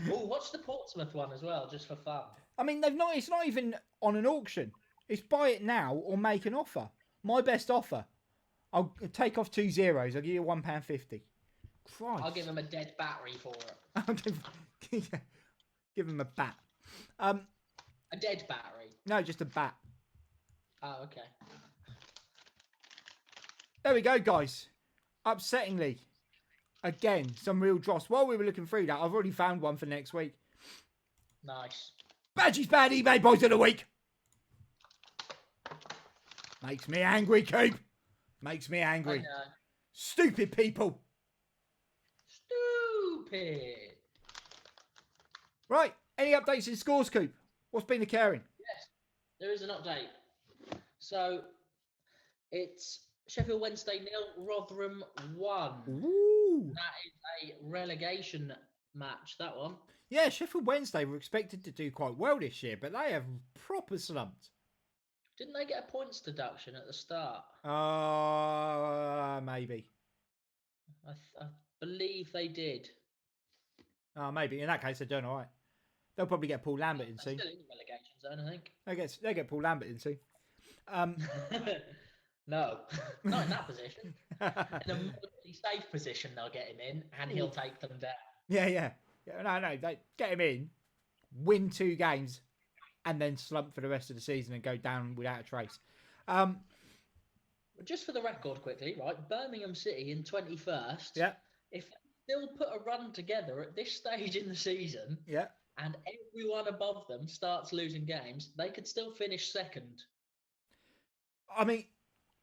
Oh, watch the Portsmouth one as well, just for fun. I mean, it's not even on an auction. It's buy it now or make an offer. My best offer. I'll take off 2 zeros. I'll give you £1.50. Christ. I'll give him a dead battery for it. I'll give him a bat. A dead battery? No, just a bat. Oh, okay. There we go, guys. Upsettingly. Again, some real dross. While we were looking through that, I've already found one for next week. Nice. Bajies Bad Ebay Buys of the week. Makes me angry, Coop. Makes me angry. Stupid people. Stupid. Right. Any updates in scores, Coop? What's been occurring? Yes, there is an update. So, it's Sheffield Wednesday 0, Rotherham 1. Ooh. That is a relegation match, that one. Yeah, Sheffield Wednesday were expected to do quite well this year, but they have proper slumped. Didn't they get a points deduction at the start? Maybe. I believe they did. Maybe. In that case, they're doing all right. They'll probably get Paul Lambert in soon. Still in the relegation zone, I think. They get Paul Lambert in soon. No, not in that position. In a moderately safe position, they'll get him in, and he'll take them down. Yeah. No, they get him in, win 2 games, and then slump for the rest of the season and go down without a trace. Just for the record, quickly, right? Birmingham City in 21st. Yeah. If they still put a run together at this stage in the season, yeah, and everyone above them starts losing games, they could still finish second. I mean,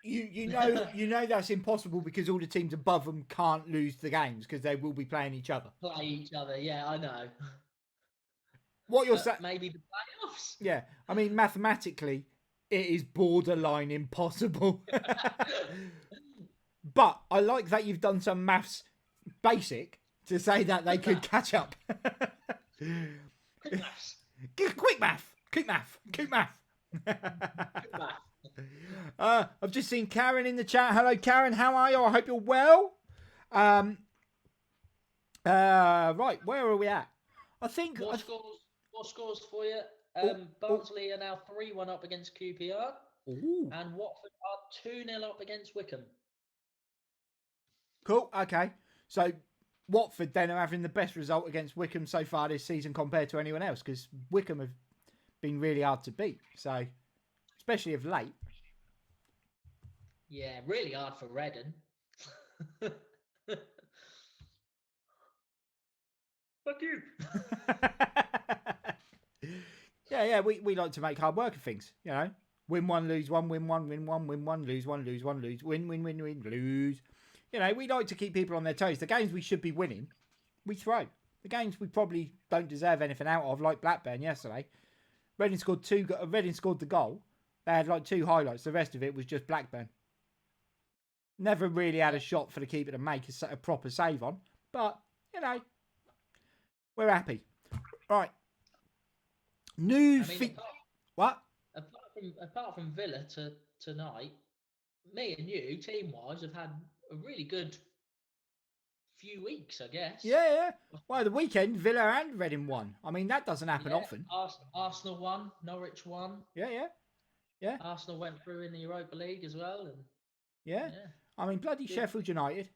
you know that's impossible because all the teams above them can't lose the games because they will be playing each other. Play each other, yeah, I know. What you're saying? Maybe the playoffs. Yeah, I mean, mathematically, it is borderline impossible. But I like that you've done some maths basic to say that they could catch up. Quick maths. Quick math. Quick math. Quick math. Quick math. I've just seen Karen in the chat. Hello, Karen. How are you? I hope you're well. Right, where are we at? I think... More scores for you. Barnsley are now 3-1 up against QPR. Ooh. And Watford are 2-0 up against Wickham. Cool, okay. So Watford then are having the best result against Wickham so far this season compared to anyone else because Wickham have been really hard to beat. So, especially of late. Yeah, really hard for Reading. Fuck you. Yeah, we like to make hard work of things, you know. Win one, lose one, win one, win one, win one, lose one, lose one, lose, win, lose. You know, we like to keep people on their toes. The games we should be winning, we throw. The games we probably don't deserve anything out of, like Blackburn yesterday. Reading scored the goal. They had like 2 highlights. The rest of it was just Blackburn. Never really had a shot for the keeper to make a proper save on. But, you know, we're happy. Right. What? Apart from Villa tonight, me and you, team-wise, have had a really good few weeks, I guess. Yeah. Well, the weekend, Villa and Reading won. I mean, that doesn't happen often. Arsenal won, Norwich won. Yeah. Arsenal went through in the Europa League as well. And yeah. I mean, bloody Sheffield United.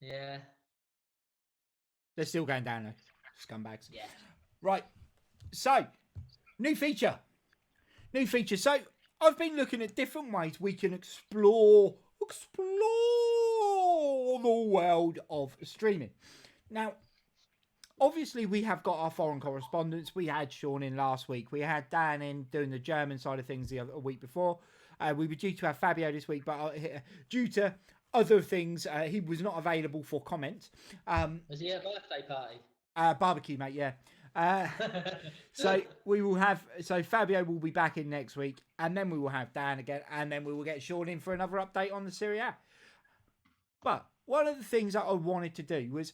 Yeah. They're still going down though. Scumbags. Yeah. Right. So, new feature. So, I've been looking at different ways we can explore the world of streaming. Now, obviously, we have got our foreign correspondents. We had Sean in last week. We had Dan in doing the German side of things a week before. We were due to have Fabio this week, but due to other things, he was not available for comment. Was he at a birthday party? Barbecue, mate, yeah. So Fabio will be back in next week, and then we will have Dan again, and then we will get Sean in for another update on the Serie A. But one of the things that I wanted to do was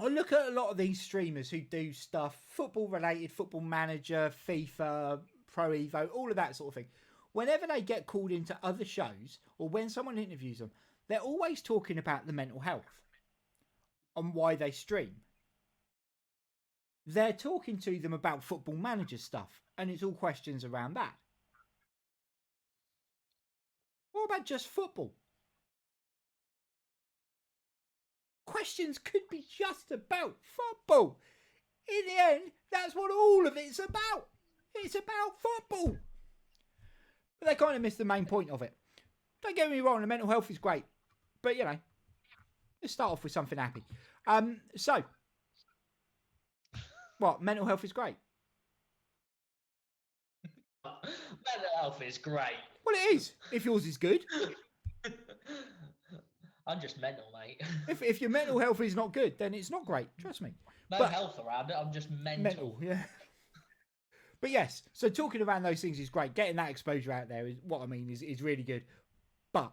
I look at a lot of these streamers who do stuff football related, Football Manager, FIFA, Pro Evo, all of that sort of thing. Whenever they get called into other shows or when someone interviews them, they're always talking about the mental health and why they stream. They're talking to them about Football Manager stuff, and it's all questions around that. What about just football? Questions could be just about football. In the end, that's what all of it's about. It's about football. But they kind of miss the main point of it. Don't get me wrong, the mental health is great. But, you know, let's start off with something happy. So, what? Mental health is great? Mental health is great. Well, it is, if yours is good. I'm just mental, mate. If your mental health is not good, then it's not great. Trust me. No health around it. I'm just mental. Yeah. But yes, so talking around those things is great. Getting that exposure out there is what I mean is really good. But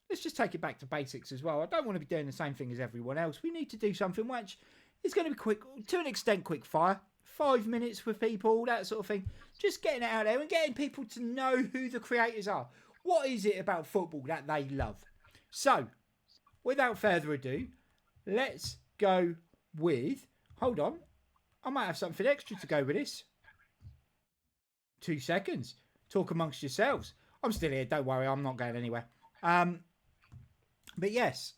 let's just take it back to basics as well. I don't want to be doing the same thing as everyone else. We need to do something which is going to be quick, to an extent, quick fire. 5 minutes with people, that sort of thing. Just getting it out there and getting people to know who the creators are. What is it about football that they love? So, without further ado, let's go with... Hold on. I might have something extra to go with this. 2 seconds. Talk amongst yourselves. I'm still here. Don't worry. I'm not going anywhere. But yes.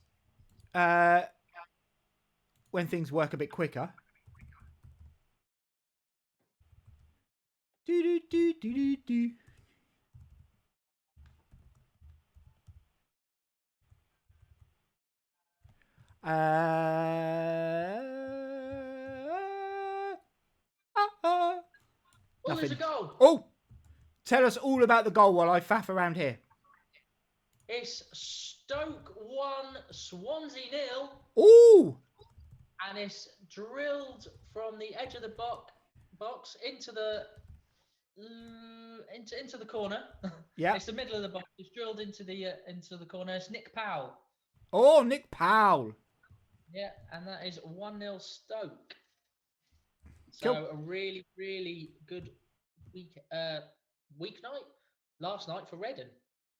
When things work a bit quicker... Do. anything. There's a goal. Oh, tell us all about the goal while I faff around here. It's Stoke 1, Swansea 0. Ooh. And it's drilled from the edge of the box into the into the corner. Yeah. It's the middle of the box. It's drilled into the corner. It's Nick Powell. Oh, Nick Powell. Yeah, and that is 1-0 Stoke. So Cool. a really, really good weeknight last night for Reading.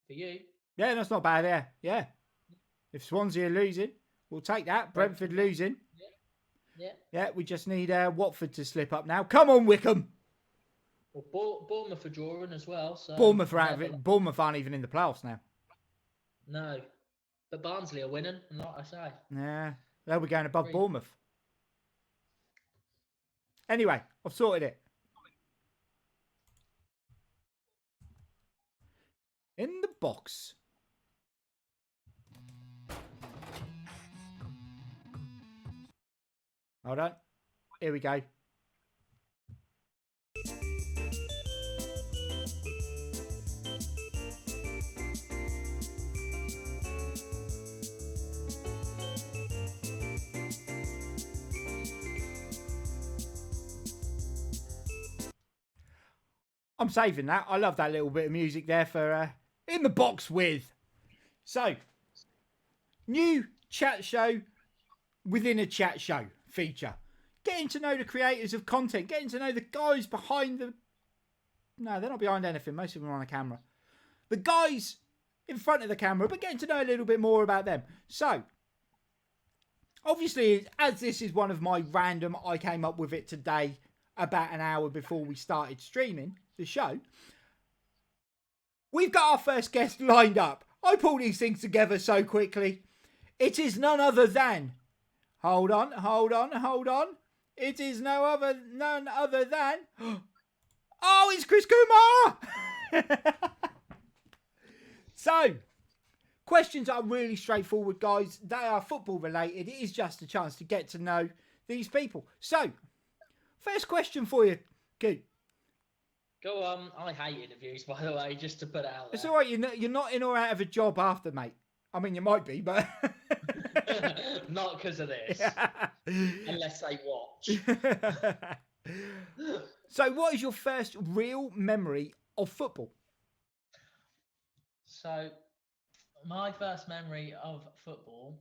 For you. Yeah, that's not bad. Yeah. If Swansea are losing, we'll take that. Brentford losing. Yeah, we just need Watford to slip up now. Come on, Wickham. Well, Bournemouth are drawing as well. So Bournemouth aren't even in the playoffs now. No. But Barnsley are winning, and like I say. Yeah, they'll be going above Bournemouth. Anyway, I've sorted it. In the box. Hold on. Here we go. I'm saving that. I love that little bit of music there for In the Box with. So, new chat show within a chat show feature. Getting to know the creators of content. Getting to know the guys behind the... No, they're not behind anything. Most of them are on a camera. The guys in front of the camera, but getting to know a little bit more about them. So, obviously, as this is one of my random... I came up with it today about an hour before we started streaming the show. We've got our first guest lined up. I pull these things together so quickly. It is none other than... Hold on. It is none other than... Oh, it's ChrisQoopmara! So, questions are really straightforward, guys. They are football related. It is just a chance to get to know these people. So, first question for you, Coop. Go on. I hate interviews, by the way, just to put it out there. It's all right. You're not in or out of a job after, mate. I mean, you might be, but... Not because of this. Unless they watch. So, what is your first real memory of football? So, my first memory of football,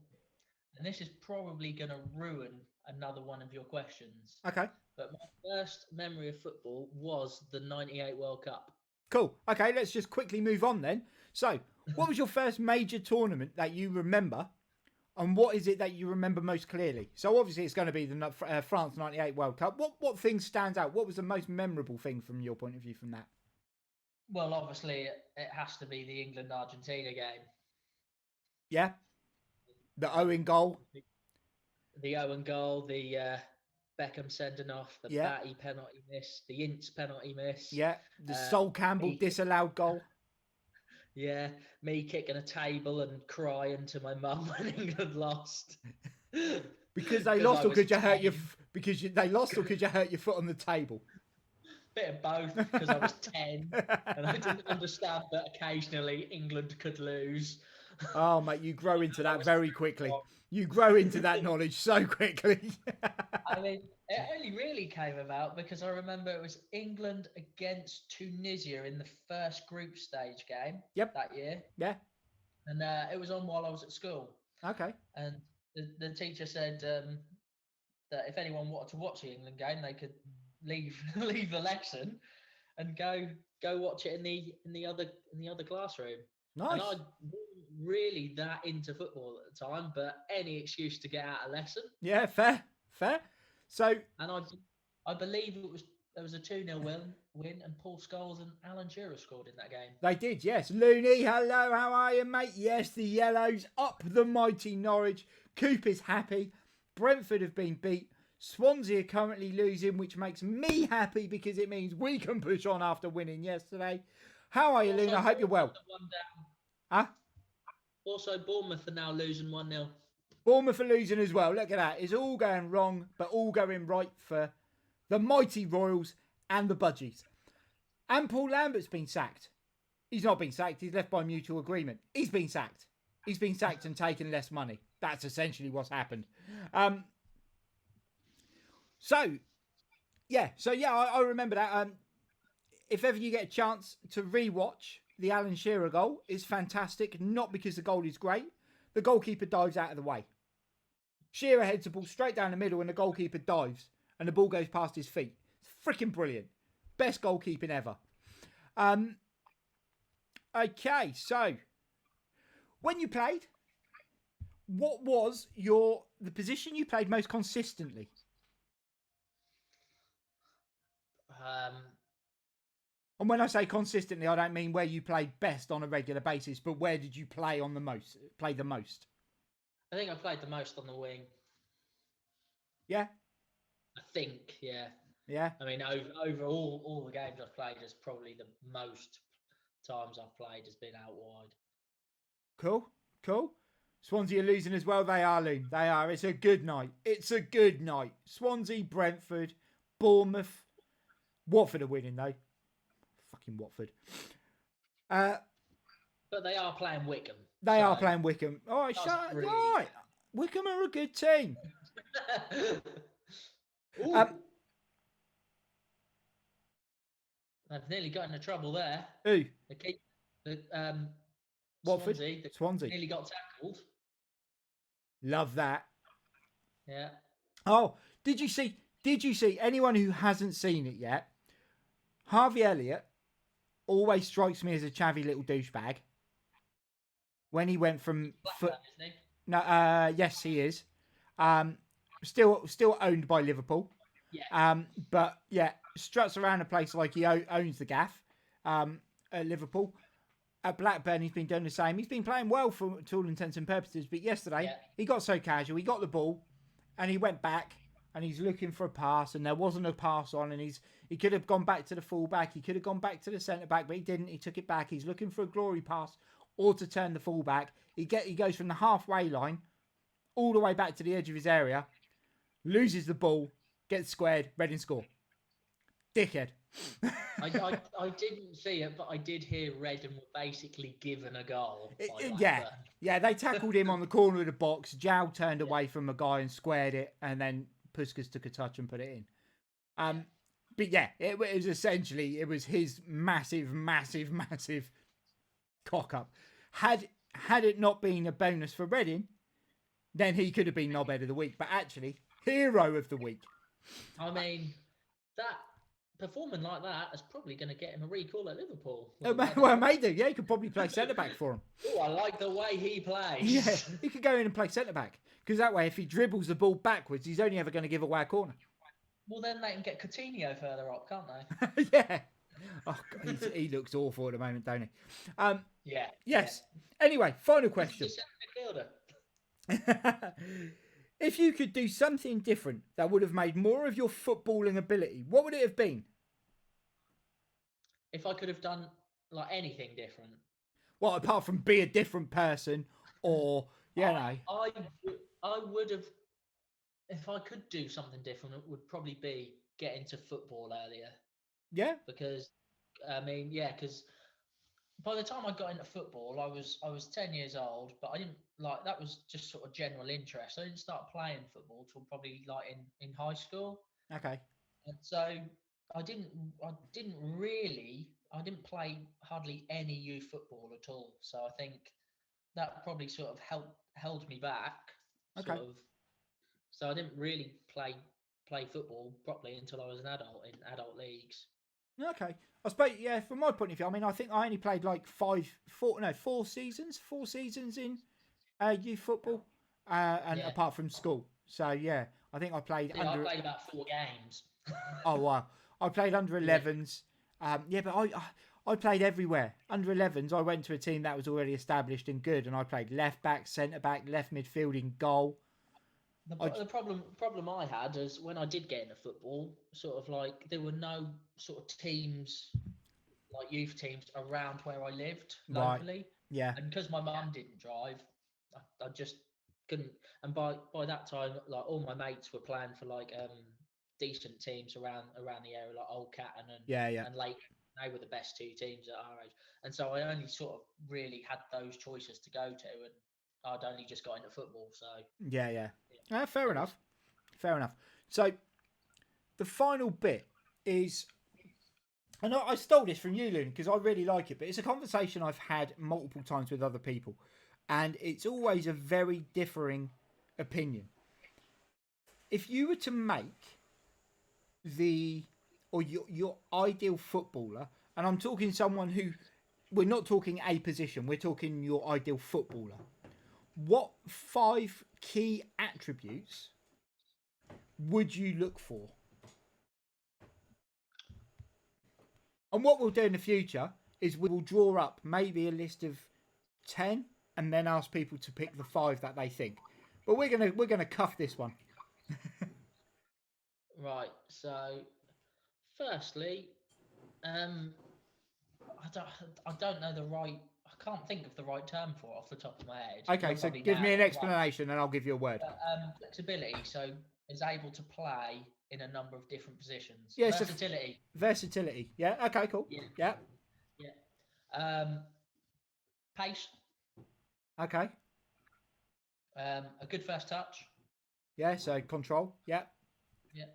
and this is probably going to ruin another one of your questions. Okay. But my first memory of football was the 98 World Cup. Cool. Okay, let's just quickly move on then. So, what was your first major tournament that you remember? And what is it that you remember most clearly? So, obviously, it's going to be the France 98 World Cup. What thing stands out? What was the most memorable thing from your point of view from that? Well, obviously, it has to be the England-Argentina game. Yeah? The Owen goal? The Owen goal, the Beckham sending off, the Batty penalty miss, the Ince penalty miss. Yeah, the Sol Campbell disallowed goal. Yeah, me kicking a table and crying to my mum when England lost. Because they lost, or could you hurt your? Because they lost, or could you hurt your foot on the table? Bit of both, because I was 10 and I didn't understand that occasionally England could lose. Oh, mate, you grow into that very quickly. You grow into that knowledge so quickly. I mean, it only really came about because I remember it was England against Tunisia in the first group stage game that year. Yeah. And it was on while I was at school. Okay. And the teacher said that if anyone wanted to watch the England game, they could leave the lesson and go watch it in the other classroom. Nice. And I wasn't really that into football at the time, but any excuse to get out a lesson. Yeah, fair. So, and I believe there was a 2-0 win, and Paul Scholes and Alan Shearer scored in that game. They did, yes. Looney, hello, how are you, mate? Yes, the Yellows up the mighty Norwich. Coop is happy. Brentford have been beat. Swansea are currently losing, which makes me happy because it means we can push on after winning yesterday. How are you, Looney? I hope you're well. Huh? Also, Bournemouth are now losing 1-0. Bournemouth are losing as well. Look at that. It's all going wrong, but all going right for the mighty Royals and the Bajies. And Paul Lambert's been sacked. He's not been sacked. He's left by mutual agreement. He's been sacked. He's been sacked and taken less money. That's essentially what's happened. So I remember that. If ever you get a chance to rewatch the Alan Shearer goal, it's fantastic. Not because the goal is great. The goalkeeper dives out of the way. Shearer heads the ball straight down the middle and the goalkeeper dives and the ball goes past his feet. It's freaking brilliant. Best goalkeeping ever. Okay, so when you played, what was the position you played most consistently? And when I say consistently, I don't mean where you played best on a regular basis, but where did you play the most? I think I played the most on the wing. Yeah? I think, yeah. Yeah? I mean, over all the games I've played, is probably the most times I've played has been out wide. Cool. Swansea are losing as well. They are, Loon. They are. It's a good night. Swansea, Brentford, Bournemouth. Watford are winning, though. Fucking Watford. But they are playing Wickham. They are playing Wickham. All right, really... all right. Wickham are a good team. I've nearly got into trouble there. Who? Watford. Swansea. Nearly got tackled. Love that. Yeah. Oh, did you see anyone who hasn't seen it yet? Harvey Elliott always strikes me as a chavvy little douchebag. When he went from yes, he is. Still owned by Liverpool. Yeah. But yeah, struts around a place like he owns the gaff. At Liverpool. At Blackburn, he's been doing the same. He's been playing well to all intents and purposes. But yesterday, he got so casual. He got the ball, and he went back, and he's looking for a pass, and there wasn't a pass on, and he could have gone back to the fullback. He could have gone back to the centre back, but he didn't. He took it back. He's looking for a glory pass or to turn the fullback. He goes from the halfway line all the way back to the edge of his area, loses the ball, gets squared, Reading score. Dickhead. I didn't see it, but I did hear Reading were basically given a goal. Yeah, they tackled him on the corner of the box. Jow turned away from a guy and squared it, and then Puskas took a touch and put it in. But yeah, it was essentially, it was his massive cock up. Had it not been a bonus for Reading, then he could have been Knobhead of the week. But actually, hero of the week. I mean, that performing like that is probably going to get him a recall at Liverpool. Well, it may do. Yeah, he could probably play centre-back for him. Oh, I like the way he plays. Yeah, he could go in and play centre-back. Because that way, if he dribbles the ball backwards, he's only ever going to give away a corner. Well, then they can get Coutinho further up, can't they? Yeah. Oh, God, he looks awful at the moment, don't he? Yeah. Yes. Yeah. Anyway, final question. If you could do something different that would have made more of your footballing ability, what would it have been? If I could have done like anything different. Well, apart from be a different person, or I would have. If I could do something different, it would probably be get into football earlier. Yeah. Because, because by the time I got into football, I was 10 years old, but I didn't that was just sort of general interest. I didn't start playing football till probably in high school. Okay. And so I didn't play hardly any youth football at all. So I think that probably sort of held me back. Okay. So I didn't really play football properly until I was an adult in adult leagues. Okay. I suppose, yeah, from my point of view, I mean, I think I only played like 4 seasons in youth football, and apart from school. So, yeah, I think I played I played about 4 games. Oh, wow. I played under 11s. But I played everywhere. Under 11s, I went to a team that was already established and good, and I played left back, centre back, left midfield, in goal. The problem I had is when I did get into football, sort of like there were no sort of teams, like youth teams around where I lived locally. Right. Yeah. And because my mum didn't drive, I just couldn't. And by that time, like all my mates were playing for like decent teams around the area, like Old Catton and Lake they were the best two teams at our age. And so I only sort of really had those choices to go to, and I'd only just got into football. So Yeah. Fair enough. Fair enough. So the final bit is, and I stole this from you, Loon, because I really like it, but it's a conversation I've had multiple times with other people, and it's always a very differing opinion. If you were to make your ideal footballer, and I'm talking someone who, we're not talking a position, we're talking your ideal footballer, what 5 key attributes would you look for? And what we'll do in the future is we will draw up maybe a list of 10 and then ask people to pick the 5 that they think. But we're gonna cuff this one. right. So firstly, I don't know the right. I can't think of the right term for it off the top of my head. Okay, You'll so probably give know me an it. explanation and I'll give you a word. Flexibility, so is able to play in a number of different positions. Yeah, versatility. Versatility. Yeah. Okay. Cool. Yeah. Pace. Okay. A good first touch. Yeah. So control. Yeah. Yeah.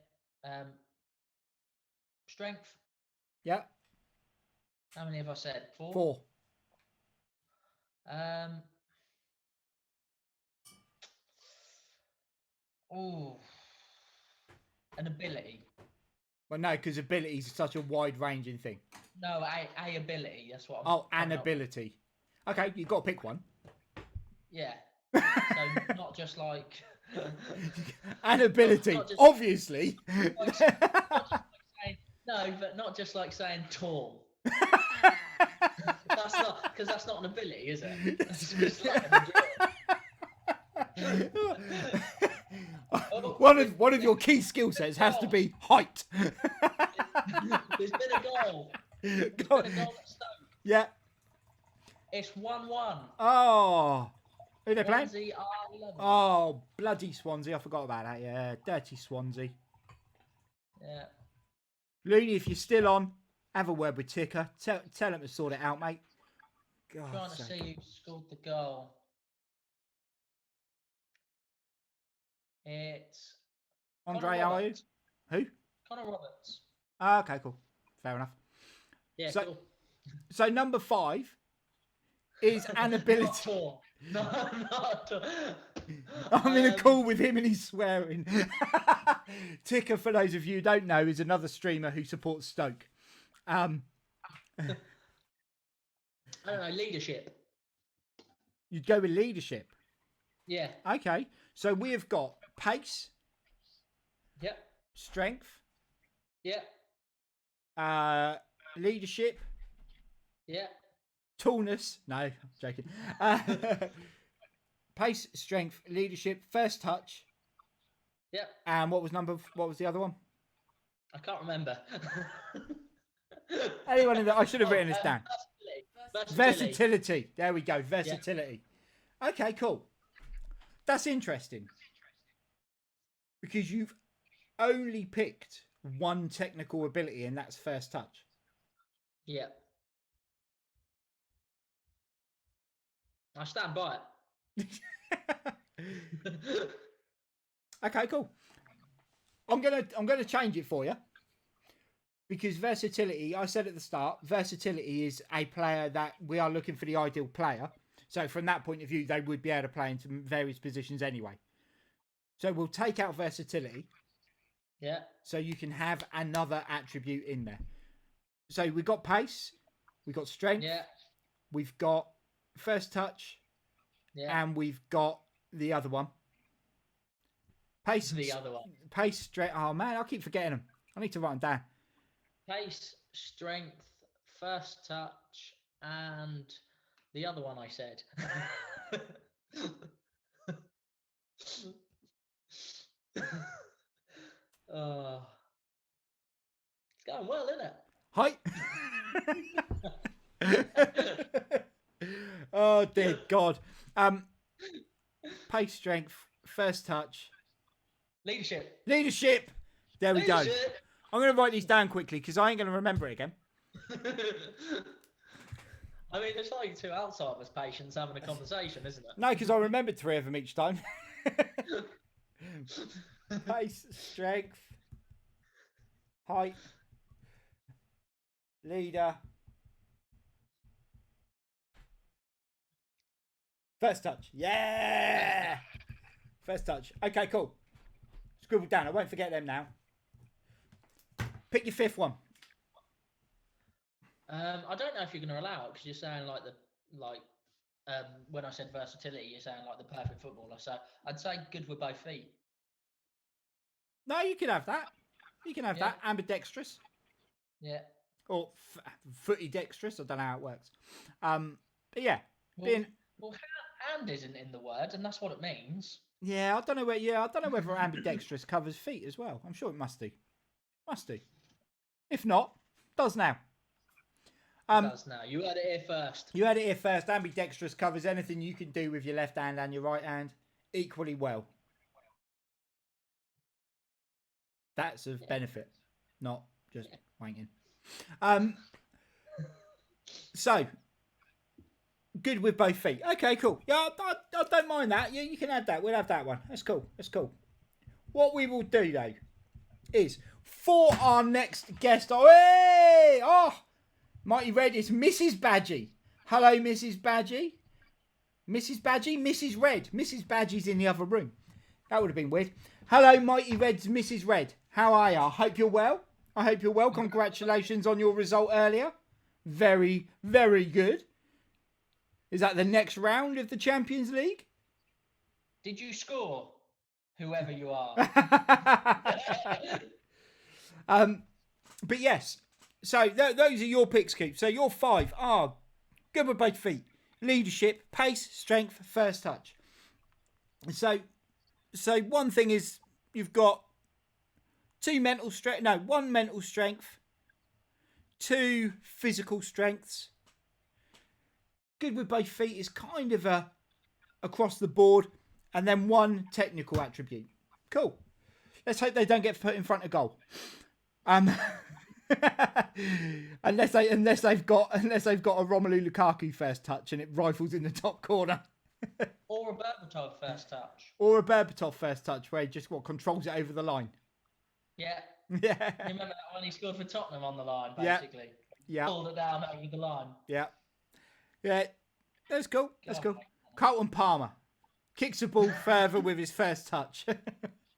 Strength. Yeah. How many have I said? 4. 4. An ability. Well, no, because ability is such a wide-ranging thing. No, a ability. That's what. An ability. Okay, you've got to pick one. Yeah. So not just like. An ability, obviously. Not just like saying, no, but not just like saying tall. That's not, because that's not an ability, is it? That's just like one of your key skill sets has to be height. There's been a goal. There's been a goal at Stoke. Yeah. It's 1-1. Oh. Who they playing? Swansea R11. Oh, bloody Swansea. I forgot about that. Yeah, dirty Swansea. Yeah. Looney, if you're still on, have a word with Ticker. Tell him to sort it out, mate. God, Trying to see who scored the goal. It's Andre Ayew. Who? Connor Roberts. Okay, cool. Fair enough. Yeah, so, cool. So number 5 is an ability. Not I'm in a call with him and he's swearing. Ticker, for those of you who don't know, is another streamer who supports Stoke. I don't know, leadership. You'd go with leadership. Yeah. Okay. So we have got pace. Yep. Strength. Yep. Leadership. Yeah. Tallness. No, I'm joking. Pace, strength, leadership, first touch. Yep. And what was the other one? I can't remember. Anyone in that? I should have written this down. Versatility. There we go. Versatility. Yeah. Okay, cool. That's interesting. Because you've only picked one technical ability, and that's first touch. Yeah. I stand by it. Okay, cool. I'm gonna change it for you. Because versatility, I said at the start, versatility is a player that we are looking for the ideal player. So from that point of view, they would be able to play into various positions anyway. So we'll take out versatility. Yeah. So you can have another attribute in there. So we've got pace, we've got strength, yeah, we've got first touch, yeah, and we've got the other one. Pace. The other one. Pace, strength. Oh man, I keep forgetting them. I need to write them down. Pace, strength, first touch, and the other one I said. It's going well, isn't it? Height. Oh dear God. Pace, strength, first touch, leadership. There we go. I'm going to write these down quickly because I ain't going to remember it again. I mean, it's like two Alzheimer's patients having a conversation, isn't it? No, because I remembered 3 of them each time. Pace, strength, height, leader, first touch. Yeah! First touch. Okay, cool. Scribble down. I won't forget them now. Pick your 5th one. I don't know if you're going to allow it because you're saying when I said versatility, you're saying like the perfect footballer. So I'd say good with both feet. No, you can have that. You can have that. Ambidextrous. Yeah. Or footy dexterous. I don't know how it works. But yeah. Well, hand isn't in the word, and that's what it means. Yeah, I don't know whether ambidextrous covers feet as well. I'm sure it must do. Must do. If not, does now. Does now. You heard it here first. You heard it here first. Ambidextrous covers anything you can do with your left hand and your right hand equally well. That's of benefit, not just wanking. So, good with both feet. Okay, cool. Yeah, I don't mind that. Yeah, you can add that. We'll have that one. That's cool. That's cool. What we will do, though, is for our next guest. Mighty Red is Mrs. Bajie. Hello, Mrs. Bajie. Mrs. Bajie, Mrs. Red. Mrs. Bajie's in the other room. That would have been weird. Hello, Mighty Red's Mrs. Red. How are you? I hope you're well. Congratulations on your result earlier. Very, very good. Is that the next round of the Champions League? Did you score? Whoever you are. But yes. So those are your picks, Coop. So your 5 are good with both feet. Leadership, pace, strength, first touch. So one thing is you've got one mental strength, 2 physical strengths. Good with both feet is kind of across the board, and then 1 technical attribute. Cool. Let's hope they don't get put in front of goal. Unless they've got a Romelu Lukaku first touch and it rifles in the top corner. Or a Berbatov first touch. Where he just controls it over the line. Yeah. Yeah. You remember that when he scored for Tottenham on the line, basically? Yeah. Pulled it down over the line. Yeah. Yeah. That's cool. Carlton Palmer kicks the ball further with his first touch.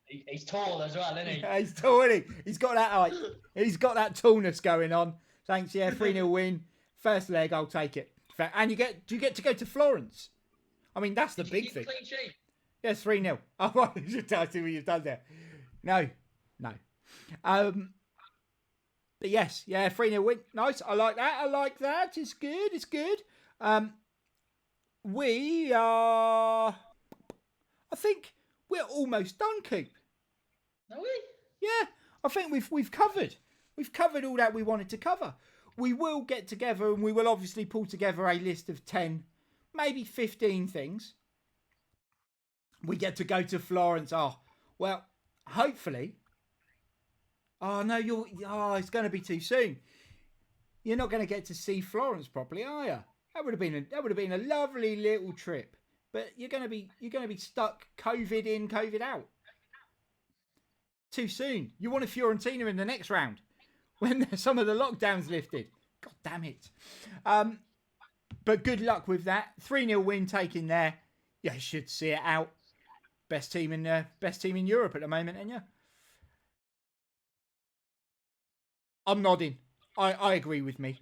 He's tall as well, isn't he? Yeah, he's tall, isn't he? He's got that height. He's got that tallness going on. Thanks, 3-0 win. First leg, I'll take it. And do you get to go to Florence? I mean, that's the big thing. Clean sheet? Yeah, 3-0. Oh, right. I see what you've done there. No. But yes, 3-0 win. Nice. I like that. It's good. We are... I think we're almost done, Coop. Are we? Yeah, I think we've covered all that we wanted to cover. We will get together and we will obviously pull together a list of 10, maybe 15 things. We get to go to Florence. Oh, well, hopefully. Oh no, it's going to be too soon. You're not going to get to see Florence properly, are you? That would have been a lovely little trip. But you're going to be stuck COVID in, COVID out. Too soon. You want a Fiorentina in the next round when some of the lockdowns lifted. God damn it. But good luck with that. 3-0 win taken there. You should see it out. Best team in Europe at the moment, ain't you? I'm nodding. I agree with me.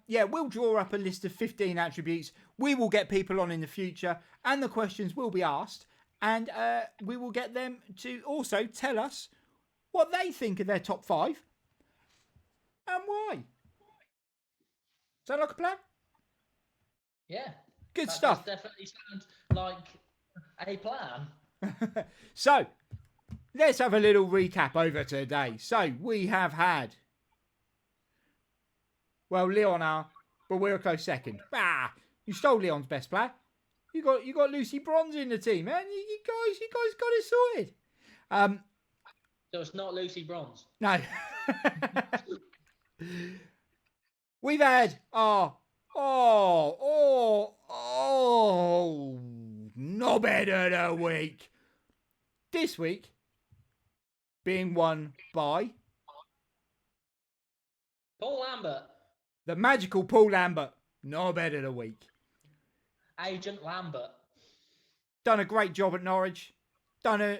We'll draw up a list of 15 attributes. We will get people on in the future, and the questions will be asked, and we will get them to also tell us what they think of their top 5 and why. Sound like a plan? Yeah. Good stuff. That definitely sounds like a plan. So, let's have a little recap over today. So, we have had... Well, Leon but we're a close second. You stole Leon's best player. You got Lucy Bronze in the team, man. You guys got it sorted. So it's not Lucy Bronze. No. We've had Knobhead of the week. This week being won by Paul Lambert. the magical Paul Lambert. Knobhead of the week. Agent Lambert. Done a great job at Norwich. Done an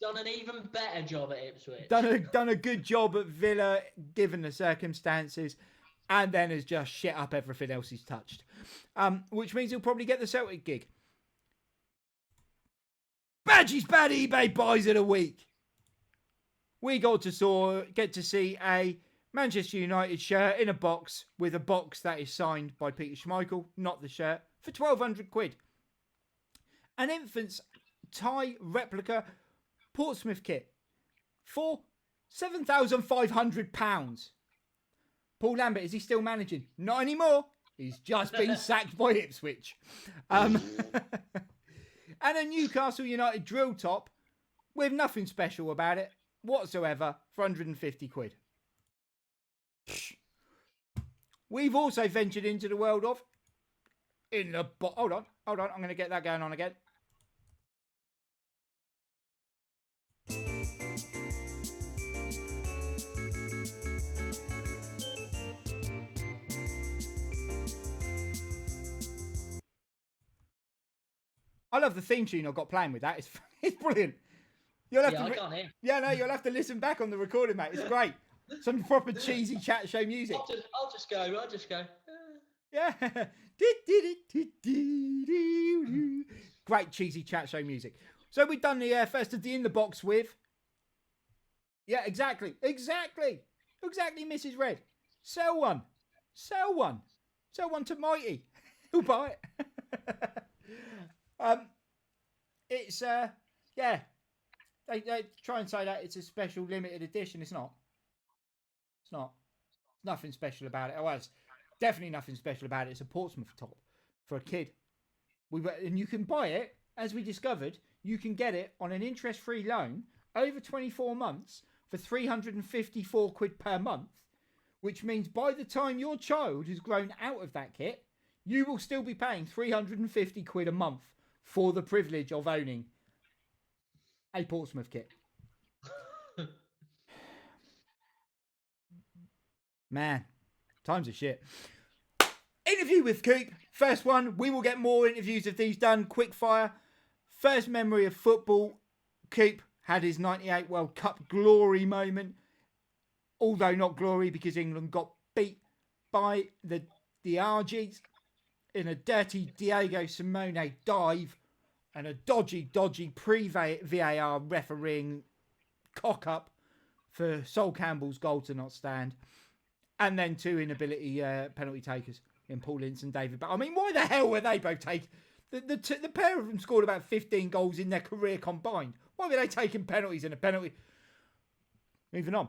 even better job at Ipswich. Done a good job at Villa, given the circumstances, and then has just shit up everything else he's touched. Which means he'll probably get the Celtic gig. Bajies Bad Ebay Buys of the week. We got to get to see a Manchester United shirt in a box with a box that is signed by Peter Schmeichel, not the shirt, for £1,200. An infant's Thai replica Portsmouth kit for £7,500. Paul Lambert, is he still managing? Not anymore. He's just been sacked by Ipswich. And a Newcastle United drill top with nothing special about it whatsoever for £150. We've also ventured into the world of hold on, I'm going to get that going on again. I love the theme tune I've got playing with that. It's brilliant. You'll have I can't hear. Yeah, no, you'll have to listen back on the recording, mate. It's great. Some proper cheesy chat show music. I'll just go. Yeah. Great cheesy chat show music. So we've done the first of the In the Box with. Yeah, exactly, Mrs. Red. Sell one to Mighty. Who'll buy it? It's yeah. They try and say that it's a special limited edition. It's not. Nothing special about it. Oh, well, it's definitely nothing special about it. It's a Portsmouth top for a kid. And you can buy it, as we discovered, you can get it on an interest-free loan over 24 months for £354 per month, which means by the time your child has grown out of that kit, you will still be paying £350 a month for the privilege of owning a Portsmouth kit. Man, times are shit. Interview with Coop. First one. We will get more interviews of these done. Quick fire. First memory of football. Coop had his 98 World Cup glory moment. Although not glory because England got beat by the Argies in a dirty Diego Simone dive and a dodgy pre-VAR refereeing cock-up for Sol Campbell's goal to not stand. And then two inability penalty takers in Paul Ince and David. But I mean, why the hell were they both taking... The pair of them scored about 15 goals in their career combined. Why were they taking penalties in a penalty? Moving on.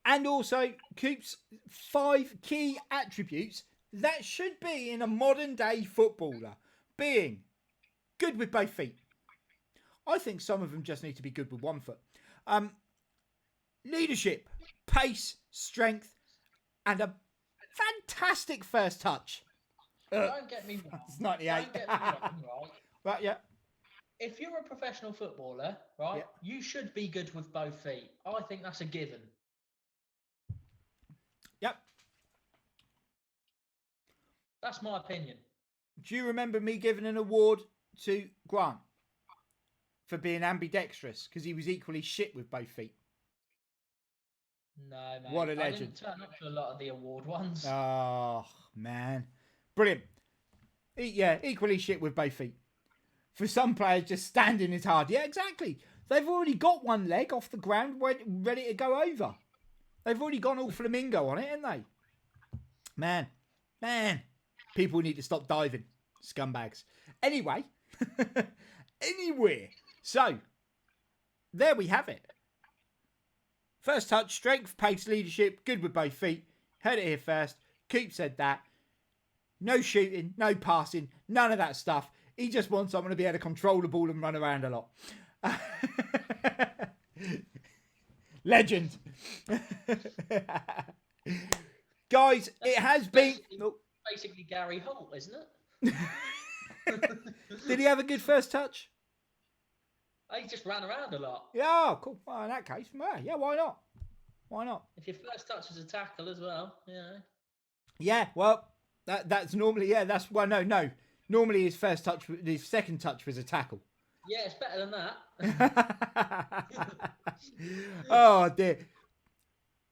And also, Coop's 5 key attributes that should be in a modern day footballer. Being good with both feet. I think some of them just need to be good with one foot. Leadership, pace, strength, and a fantastic first touch. Don't get me wrong. It's 98. Don't get me wrong, right? Right, yeah. If you're a professional footballer, right, you should be good with both feet. I think that's a given. Yep. That's my opinion. Do you remember me giving an award to Grant for being ambidextrous because he was equally shit with both feet? No, man. What a legend. I didn't turn up to a lot of the award ones. Oh, man. Brilliant. Yeah, equally shit with both feet. For some players, just standing is hard. Yeah, exactly. They've already got one leg off the ground ready to go over. They've already gone all flamingo on it, haven't they? Man. People need to stop diving. Scumbags. Anyway. So, there we have it. First touch, strength, pace, leadership, good with both feet. Heard it here first. Coop said that. No shooting, no passing, none of that stuff. He just wants someone to be able to control the ball and run around a lot. Legend. Guys, it has been... Basically Gary Holt, isn't it? Did he have a good first touch? He just ran around a lot. Yeah, cool. Well, in that case, yeah, why not? Why not? If your first touch was a tackle as well, yeah. Yeah, well, that's normally, yeah, that's, well, no. Normally his second touch was a tackle. Yeah, it's better than that. Oh, dear.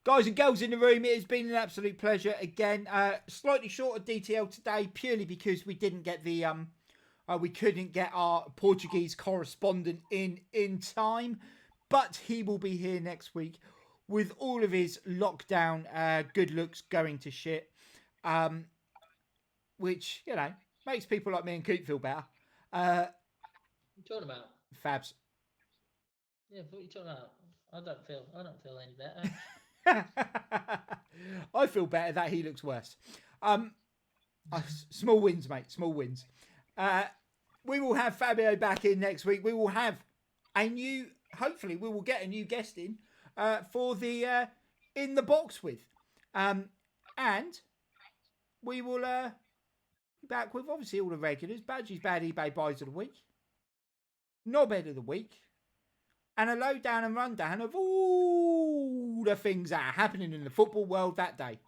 Guys and girls in the room, it has been an absolute pleasure again. Slightly shorter DTL today, purely because we didn't get we couldn't get our Portuguese correspondent in time, but he will be here next week with all of his lockdown good looks going to shit, which, you know, makes people like me and Coop feel better. What are you talking about? Fabs. Yeah, what are you talking about? I don't feel any better. I feel better that he looks worse. Small wins, mate. Small wins. We will have Fabio back in next week. We will have hopefully we will get a new guest in for the In the Box with. And we will be back with obviously all the regulars. Bajies Bad Ebay Buys of the week. Knobhead of the week. And a lowdown and rundown of all the things that are happening in the football world that day.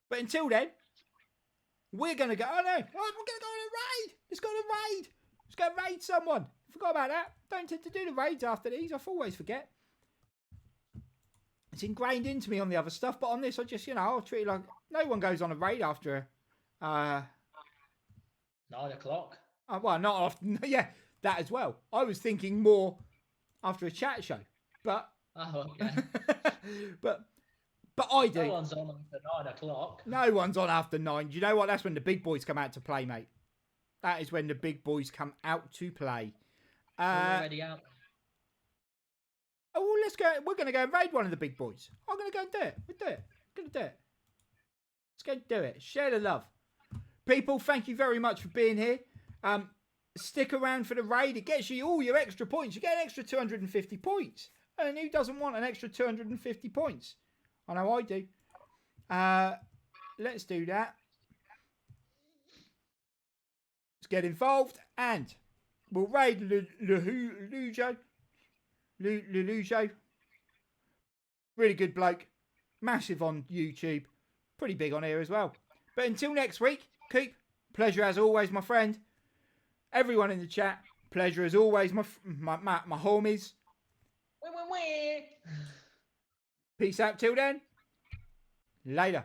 But until then, we're going to go... Oh, no. We're going to go on a raid. Let's go on a raid. Let's go raid someone. Forgot about that. Don't tend to do the raids after these. I always forget. It's ingrained into me on the other stuff. But on this, I just, I'll treat it like... No one goes on a raid after... 9 o'clock. Well, not after... Yeah, that as well. I was thinking more... after a chat show, but okay. but I do. No one's on after 9 o'clock. No one's on after 9. Do you know what? That's when the big boys come out to play, mate. That is when the big boys come out to play. We're already out. Oh, well, let's go. We're going to go and raid one of the big boys. I'm going to go and do it. We'll do it. We're going to do it. Let's go and do it. Share the love. People, thank you very much for being here. Stick around for the raid. It gets you all your extra points. You get an extra 250 points. And who doesn't want an extra 250 points? I know I do. Let's do that. Let's get involved. And we'll raid Lujo. Really good bloke. Massive on YouTube. Pretty big on here as well. But until next week, Coop, pleasure as always, my friend. Everyone in the chat, pleasure as always, my homies. Peace out till then. Later.